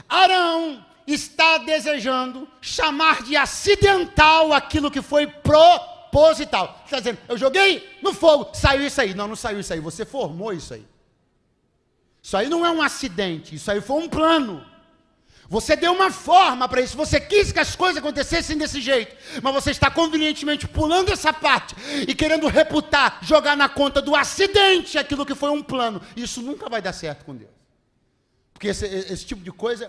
Arão está desejando chamar de acidental aquilo que foi proposital. Está dizendo, eu joguei no fogo, saiu isso aí. Não, não saiu isso aí, você formou isso aí. Isso aí não é um acidente, isso aí foi um plano. Você deu uma forma para isso, você quis que as coisas acontecessem desse jeito, mas você está convenientemente pulando essa parte e querendo reputar, jogar na conta do acidente aquilo que foi um plano. Isso nunca vai dar certo com Deus. Porque esse tipo de coisa,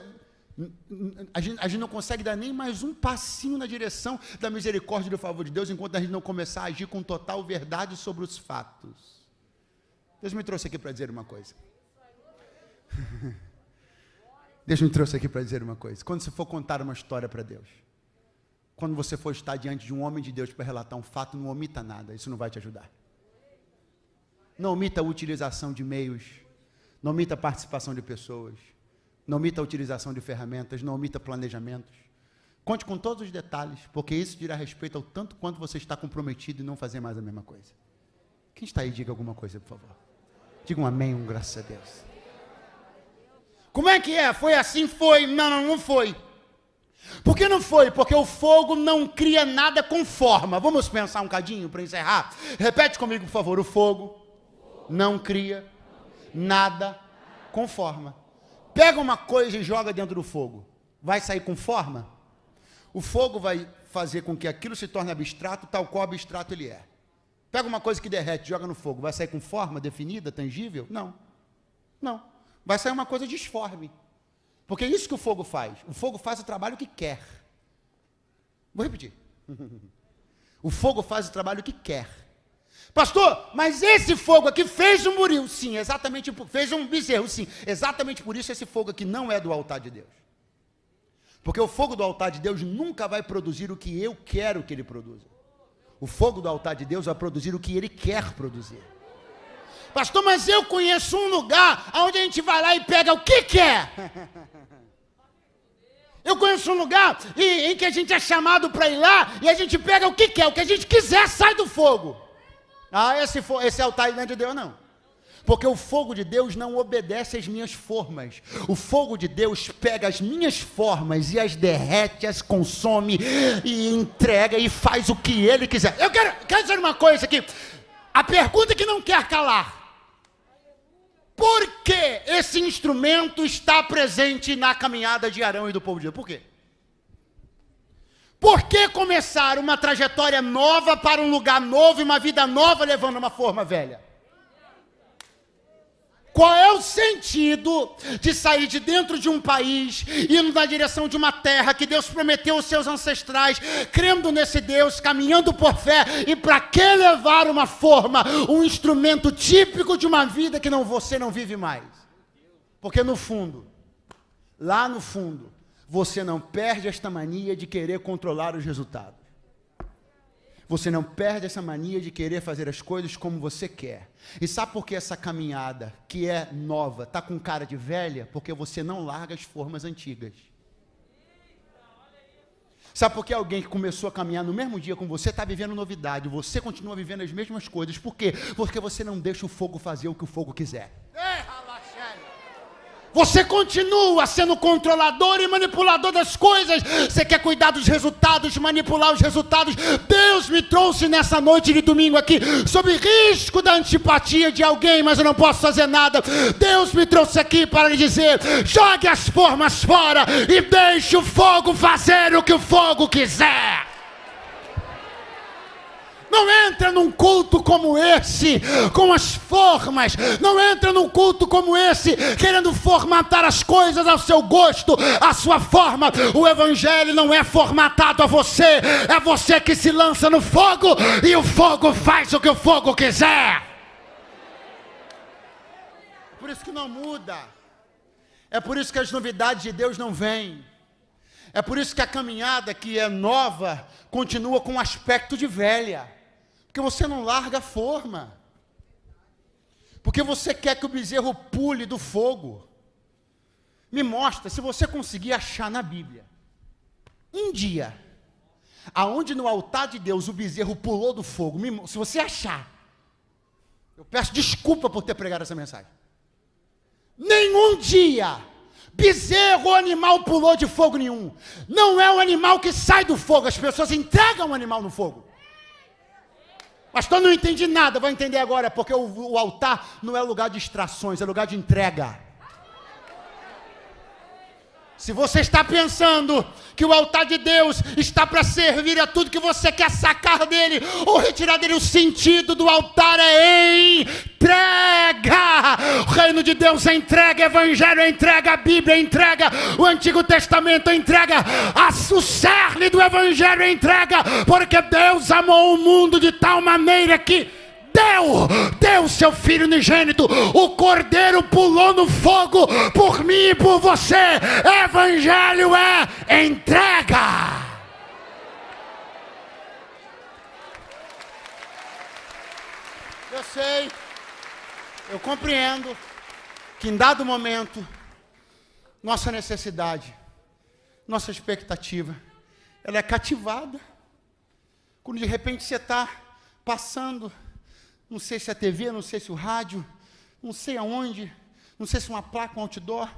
a gente não consegue dar nem mais um passinho na direção da misericórdia e do favor de Deus, enquanto a gente não começar a agir com total verdade sobre os fatos. Deus me trouxe aqui para dizer uma coisa. Deus me trouxe aqui para dizer uma coisa. Quando você for contar uma história para Deus, quando você for estar diante de um homem de Deus para relatar um fato, não omita nada, isso não vai te ajudar. Não omita a utilização de meios, não omita a participação de pessoas, não omita a utilização de ferramentas, não omita planejamentos. Conte com todos os detalhes, porque isso dirá respeito ao tanto quanto você está comprometido em não fazer mais a mesma coisa. Quem está aí, diga alguma coisa, por favor. Diga um amém, um graças a Deus. Como é que é? Foi assim? Foi? Não foi. Por que não foi? Porque o fogo não cria nada com forma. Vamos pensar um cadinho para encerrar? Repete comigo, por favor. O fogo não cria nada com forma. Pega uma coisa e joga dentro do fogo. Vai sair com forma? O fogo vai fazer com que aquilo se torne abstrato, tal qual abstrato ele é. Pega uma coisa que derrete, joga no fogo. Vai sair com forma definida, tangível? Não. Vai sair uma coisa disforme. Porque é isso que o fogo faz. O fogo faz o trabalho que quer. Vou repetir. O fogo faz o trabalho que quer. Pastor, mas esse fogo aqui fez um buril. Sim, exatamente. Fez um bezerro. Sim, exatamente por isso esse fogo aqui não é do altar de Deus. Porque o fogo do altar de Deus nunca vai produzir o que eu quero que ele produza. O fogo do altar de Deus vai produzir o que ele quer produzir. Pastor, mas eu conheço um lugar onde a gente vai lá e pega o que quer. Eu conheço um lugar em que a gente é chamado para ir lá e a gente pega o que quer, o que a gente quiser sai do fogo. Ah, esse altar não é de Deus, não. Porque o fogo de Deus não obedece às minhas formas. O fogo de Deus pega as minhas formas e as derrete, as consome e entrega e faz o que ele quiser. Eu quero dizer uma coisa aqui. A pergunta que não quer calar. Por que esse instrumento está presente na caminhada de Arão e do povo de Deus? Por quê? Por que começar uma trajetória nova para um lugar novo e uma vida nova levando uma forma velha? Qual é o sentido de sair de dentro de um país, indo na direção de uma terra que Deus prometeu aos seus ancestrais, crendo nesse Deus, caminhando por fé, e para que levar uma forma, um instrumento típico de uma vida que você não vive mais? Porque no fundo, lá no fundo, você não perde esta mania de querer controlar os resultados. Você não perde essa mania de querer fazer as coisas como você quer. E sabe por que essa caminhada, que é nova, está com cara de velha? Porque você não larga as formas antigas. Sabe por que alguém que começou a caminhar no mesmo dia com você está vivendo novidade? Você continua vivendo as mesmas coisas. Por quê? Porque você não deixa o fogo fazer o que o fogo quiser. Você continua sendo controlador e manipulador das coisas. Você quer cuidar dos resultados, manipular os resultados. Deus me trouxe nessa noite de domingo aqui, sob risco da antipatia de alguém, mas eu não posso fazer nada. Deus me trouxe aqui para lhe dizer: jogue as formas fora e deixe o fogo fazer o que o fogo quiser. Não entra num culto como esse, com as formas. Não entra num culto como esse, querendo formatar as coisas ao seu gosto, à sua forma. O evangelho não é formatado a você. É você que se lança no fogo e o fogo faz o que o fogo quiser. Por isso que não muda. É por isso que as novidades de Deus não vêm. É por isso que a caminhada que é nova continua com um aspecto de velha. Porque você não larga a forma. Porque você quer que o bezerro pule do fogo. Me mostra, se você conseguir achar na Bíblia, um dia, aonde no altar de Deus o bezerro pulou do fogo, se você achar, eu peço desculpa por ter pregado essa mensagem. Nenhum dia, bezerro ou animal pulou de fogo nenhum. Não é um animal que sai do fogo, as pessoas entregam o animal no fogo. Pastor, não entendi nada, vai entender agora, porque o altar não é lugar de distrações, é lugar de entrega. Se você está pensando que o altar de Deus está para servir a tudo que você quer sacar dele, ou retirar dele, o sentido do altar é entrega. O reino de Deus é entrega, o evangelho é entrega, a Bíblia é entrega, o Antigo Testamento é entrega, o cerne do evangelho é entrega, porque Deus amou o mundo de tal maneira que deu seu filho unigênito, o cordeiro pulou no fogo por mim e por você. Evangelho é entrega. Eu sei, eu compreendo que em dado momento nossa necessidade, nossa expectativa, ela é cativada quando de repente você está passando, não sei se é a TV, não sei se o rádio, não sei aonde, não sei se uma placa, um outdoor,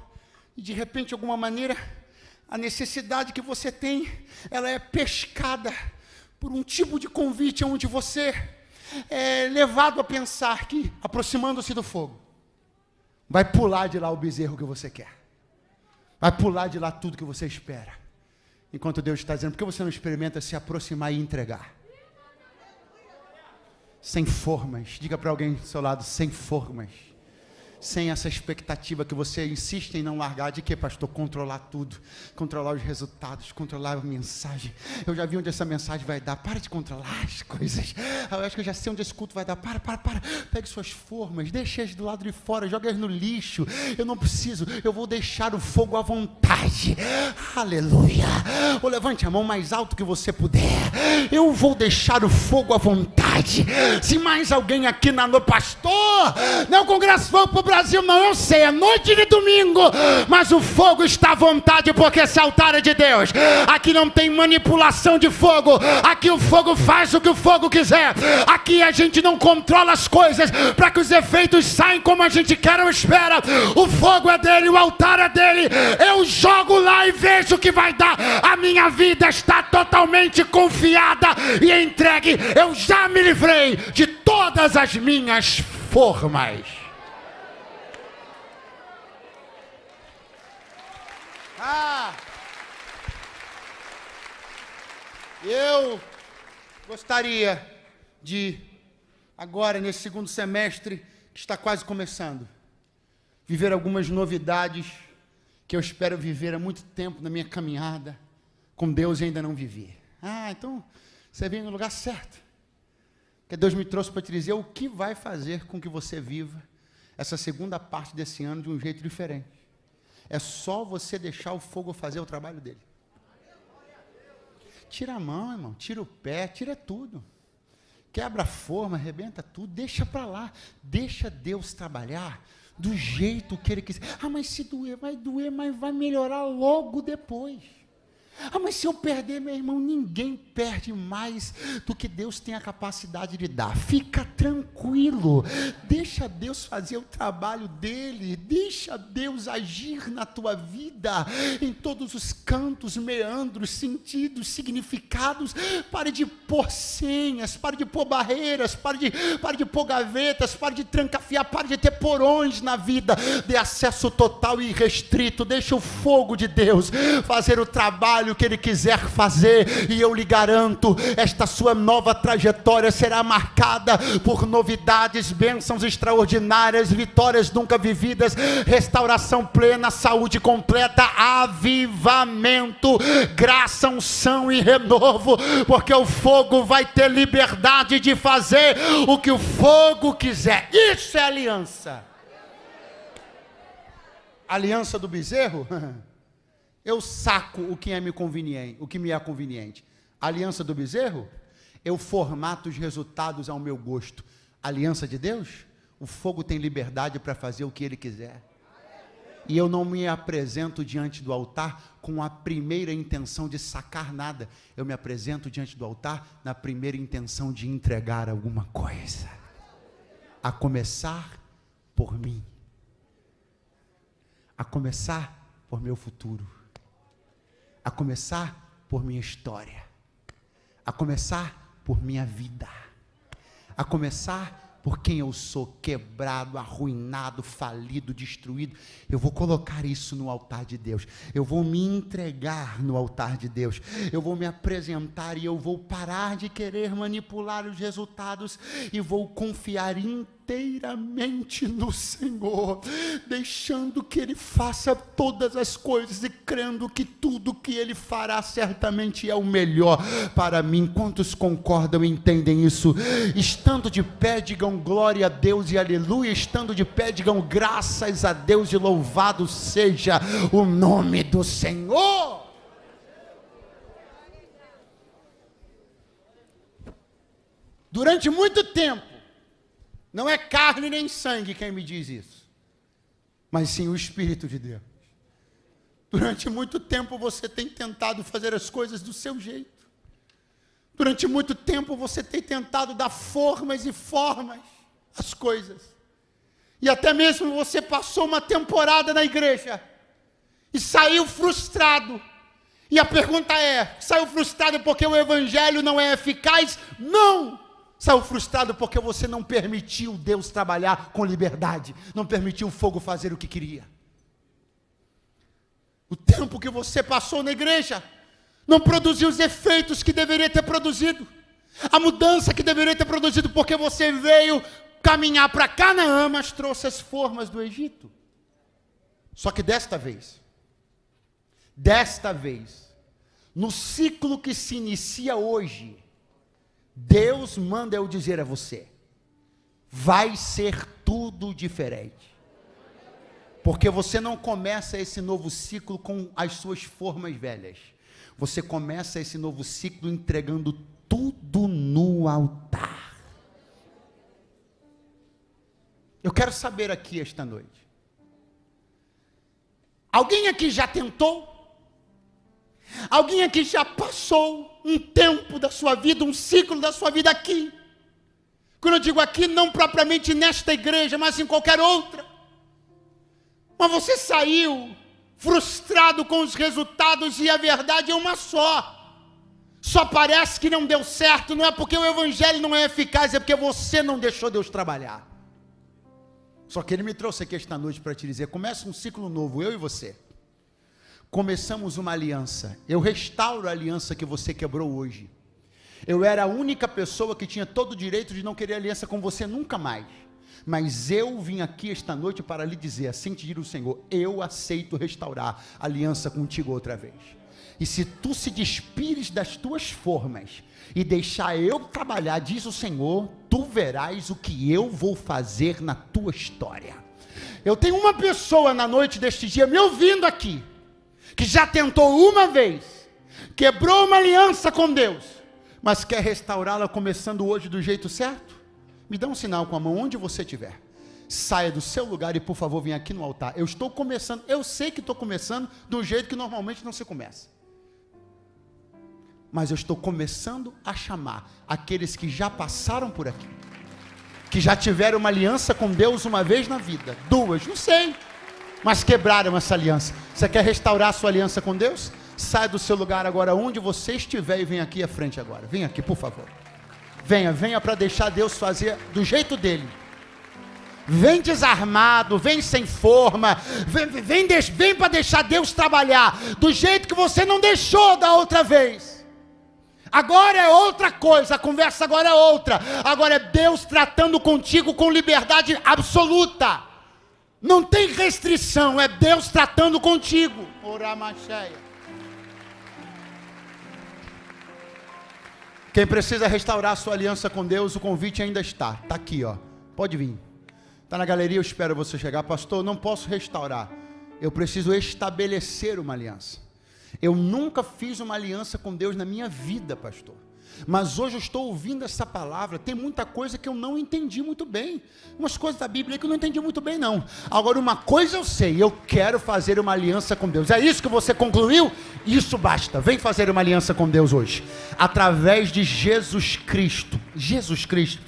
e de repente, de alguma maneira, a necessidade que você tem, ela é pescada por um tipo de convite onde você é levado a pensar que, aproximando-se do fogo, vai pular de lá o bezerro que você quer, vai pular de lá tudo que você espera, enquanto Deus está dizendo, por que você não experimenta se aproximar e entregar? Sem formas, diga para alguém do seu lado, sem formas, sem essa expectativa que você insiste em não largar, de que, pastor? Controlar tudo, controlar os resultados, controlar a mensagem. Eu já vi onde essa mensagem vai dar. Para de controlar as coisas. Eu acho que eu já sei onde esse culto vai dar. Para. Pegue suas formas, deixe-as do lado de fora, jogue-as no lixo. Eu não preciso, eu vou deixar o fogo à vontade. Aleluia. Ou levante a mão mais alto que você puder. Eu vou deixar o fogo à vontade. Se mais alguém aqui na noite, pastor, não congresso fogo para o Brasil, não, eu sei, é noite de domingo, mas o fogo está à vontade, porque esse altar é de Deus. Aqui não tem manipulação de fogo, aqui o fogo faz o que o fogo quiser, aqui a gente não controla as coisas para que os efeitos saiam como a gente quer ou espera. O fogo é dele, o altar é dele, eu jogo lá e vejo o que vai dar. A minha vida está totalmente confiada e entregue. Eu já me livrei de todas as minhas formas. Eu gostaria de, agora nesse segundo semestre, que está quase começando, viver algumas novidades que eu espero viver há muito tempo na minha caminhada com Deus e ainda não vivi. Então você veio no lugar certo, porque Deus me trouxe para te dizer o que vai fazer com que você viva essa segunda parte desse ano de um jeito diferente. É só você deixar o fogo fazer o trabalho dele. Tira a mão, irmão, tira o pé, tira tudo. Quebra a forma, arrebenta tudo, deixa para lá. Deixa Deus trabalhar do jeito que Ele quiser. Mas se doer, mas vai melhorar logo depois. Mas se eu perder, meu irmão, ninguém perde mais do que Deus tem a capacidade de dar. Fica tranquilo, deixa Deus fazer o trabalho dele, deixa Deus agir na tua vida, em todos os cantos, meandros, sentidos, significados. Pare de pôr senhas, pare de pôr barreiras, pare de pôr gavetas, pare de trancafiar, pare de ter porões na vida. Dê acesso total e irrestrito, deixa o fogo de Deus fazer o trabalho que Ele quiser fazer, e eu lhe garanto, esta sua nova trajetória será marcada por novidades, bênçãos extraordinárias, vitórias nunca vividas, restauração plena, saúde completa, avivamento, graça, unção e renovo, porque o fogo vai ter liberdade de fazer o que o fogo quiser. Isso é aliança. aliança do bezerro, eu saco o que me é conveniente. Aliança do bezerro, eu formato os resultados ao meu gosto. Aliança de Deus, o fogo tem liberdade para fazer o que ele quiser. E eu não me apresento diante do altar com a primeira intenção de sacar nada. Eu me apresento diante do altar na primeira intenção de entregar alguma coisa. A começar por mim. A começar por meu futuro. A começar por minha história. A começar por minha vida. A começar por quem eu sou, quebrado, arruinado, falido, destruído. Eu vou colocar isso no altar de Deus. Eu vou me entregar no altar de Deus. Eu vou me apresentar e eu vou parar de querer manipular os resultados e vou confiar inteiramente no Senhor, deixando que Ele faça todas as coisas e crendo que tudo que Ele fará certamente é o melhor para mim. Quantos concordam e entendem isso? Estando de pé, digam glória a Deus e aleluia. Estando de pé, digam graças a Deus e louvado seja o nome do Senhor. Durante muito tempo, não é carne nem sangue quem me diz isso, mas sim o Espírito de Deus. Durante muito tempo você tem tentado fazer as coisas do seu jeito. Durante muito tempo você tem tentado dar formas e formas às coisas. E até mesmo você passou uma temporada na igreja e saiu frustrado. E a pergunta é, saiu frustrado porque o evangelho não é eficaz? Não! Saiu frustrado porque você não permitiu Deus trabalhar com liberdade, não permitiu o fogo fazer o que queria. O tempo que você passou na igreja não produziu os efeitos que deveria ter produzido, a mudança que deveria ter produzido, porque você veio caminhar para Canaã, mas trouxe as formas do Egito. Só que desta vez, no ciclo que se inicia hoje, Deus manda eu dizer a você, vai ser tudo diferente, porque você não começa esse novo ciclo com as suas formas velhas, você começa esse novo ciclo entregando tudo no altar. Eu quero saber aqui esta noite, alguém aqui já tentou? Alguém aqui já passou um tempo da sua vida, um ciclo da sua vida aqui? Quando eu digo aqui, não propriamente nesta igreja, mas em qualquer outra. Mas você saiu frustrado com os resultados e a verdade é uma só. Só parece que não deu certo, não é porque o evangelho não é eficaz, é porque você não deixou Deus trabalhar. Só que Ele me trouxe aqui esta noite para te dizer, começa um ciclo novo, eu e você. Começamos uma aliança. Eu restauro a aliança que você quebrou hoje. Eu era a única pessoa que tinha todo o direito de não querer aliança com você nunca mais. Mas eu vim aqui esta noite para lhe dizer, assim te diz o Senhor, eu aceito restaurar a aliança contigo outra vez. E se tu se despires das tuas formas e deixar eu trabalhar, diz o Senhor, tu verás o que eu vou fazer na tua história. Eu tenho uma pessoa na noite deste dia me ouvindo aqui, que já tentou uma vez, quebrou uma aliança com Deus, mas quer restaurá-la começando hoje do jeito certo? Me dá um sinal com a mão onde você estiver. Saia do seu lugar e por favor venha aqui no altar. Eu estou começando, eu sei que estou começando do jeito que normalmente não se começa. Mas eu estou começando a chamar aqueles que já passaram por aqui, que já tiveram uma aliança com Deus uma vez na vida, duas, não sei, mas quebraram essa aliança. Você quer restaurar a sua aliança com Deus? Sai do seu lugar agora, onde você estiver, e vem aqui à frente agora. Vem aqui, por favor. Venha para deixar Deus fazer do jeito dele. Vem desarmado, vem sem forma, vem para deixar Deus trabalhar do jeito que você não deixou da outra vez. Agora é outra coisa, a conversa agora é outra. Agora é Deus tratando contigo com liberdade absoluta. Não tem restrição, é Deus tratando contigo. Oramacheia. Quem precisa restaurar a sua aliança com Deus, o convite ainda está aqui, ó. Pode vir. Está na galeria, eu espero você chegar. Pastor, não posso restaurar. eu preciso estabelecer uma aliança. Eu nunca fiz uma aliança com Deus na minha vida, pastor. Mas hoje eu estou ouvindo essa palavra, tem muita coisa que eu não entendi muito bem. Umas coisas da Bíblia que eu não entendi muito bem, não. Agora, uma coisa eu sei, eu quero fazer uma aliança com Deus. É isso que você concluiu? Isso basta. Vem fazer uma aliança com Deus hoje. Através de Jesus Cristo. Jesus Cristo.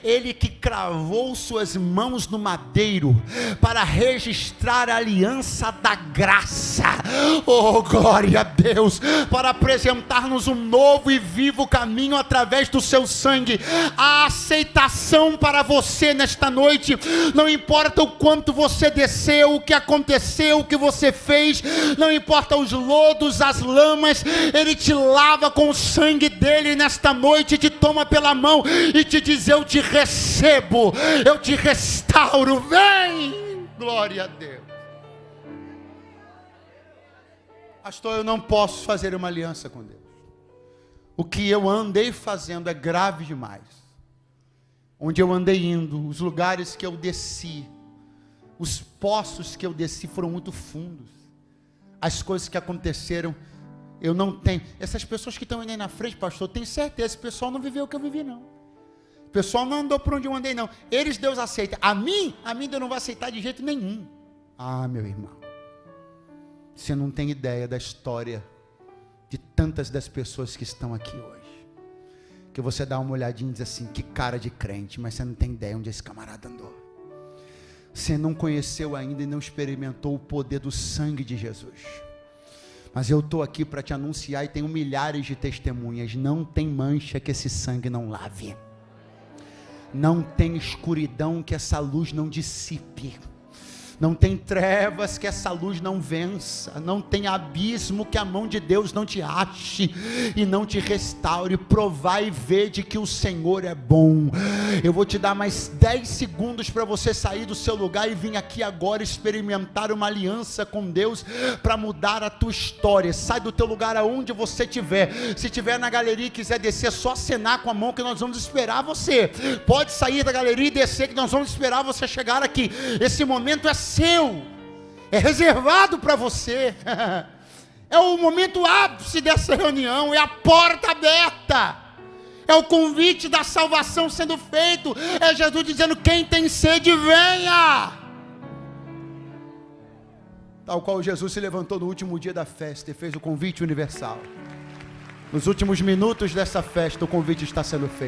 Ele que cravou suas mãos no madeiro para registrar a aliança da graça. Oh, glória a Deus. Para apresentar-nos um novo e vivo caminho através do seu sangue. A aceitação para você nesta noite. Não importa o quanto você desceu, o que aconteceu, o que você fez. Não importa os lodos, as lamas. Ele te lava com o sangue dele nesta noite. Te toma pela mão e te diz: eu te recebo, eu te restauro. Vem! Glória a Deus. Pastor, eu não posso fazer uma aliança com Deus. O que eu andei fazendo é grave demais. Onde eu andei indo, os lugares que eu desci, os poços que eu desci foram muito fundos. As coisas que aconteceram, eu não tenho. Essas pessoas que estão indo aí na frente, pastor, eu tenho certeza, esse pessoal não viveu o que eu vivi, não. O pessoal não andou por onde eu andei, não. Eles, Deus aceita. A mim Deus não vai aceitar de jeito nenhum. Ah, meu irmão, você não tem ideia da história de tantas das pessoas que estão aqui hoje, que você dá uma olhadinha e diz assim: que cara de crente, mas você não tem ideia onde esse camarada andou. Você não conheceu ainda e não experimentou o poder do sangue de Jesus. Mas eu estou aqui para te anunciar, e tenho milhares de testemunhas: não tem mancha que esse sangue não lave, não tem escuridão que essa luz não dissipe, não tem trevas que essa luz não vença, não tem abismo que a mão de Deus não te ache e não te restaure. Provai e vede que o Senhor é bom. Eu vou te dar mais 10 segundos para você sair do seu lugar e vir aqui agora experimentar uma aliança com Deus para mudar a tua história. Sai do teu lugar aonde você estiver. Se estiver na galeria e quiser descer, só acenar com a mão que nós vamos esperar você. Pode sair da galeria e descer, que nós vamos esperar você chegar aqui. Esse momento é seu, é reservado para você. É o momento ápice dessa reunião, é a porta aberta, é o convite da salvação sendo feito, é Jesus dizendo: quem tem sede, venha. Tal qual Jesus se levantou no último dia da festa e fez o convite universal. Nos últimos minutos dessa festa, o convite está sendo feito.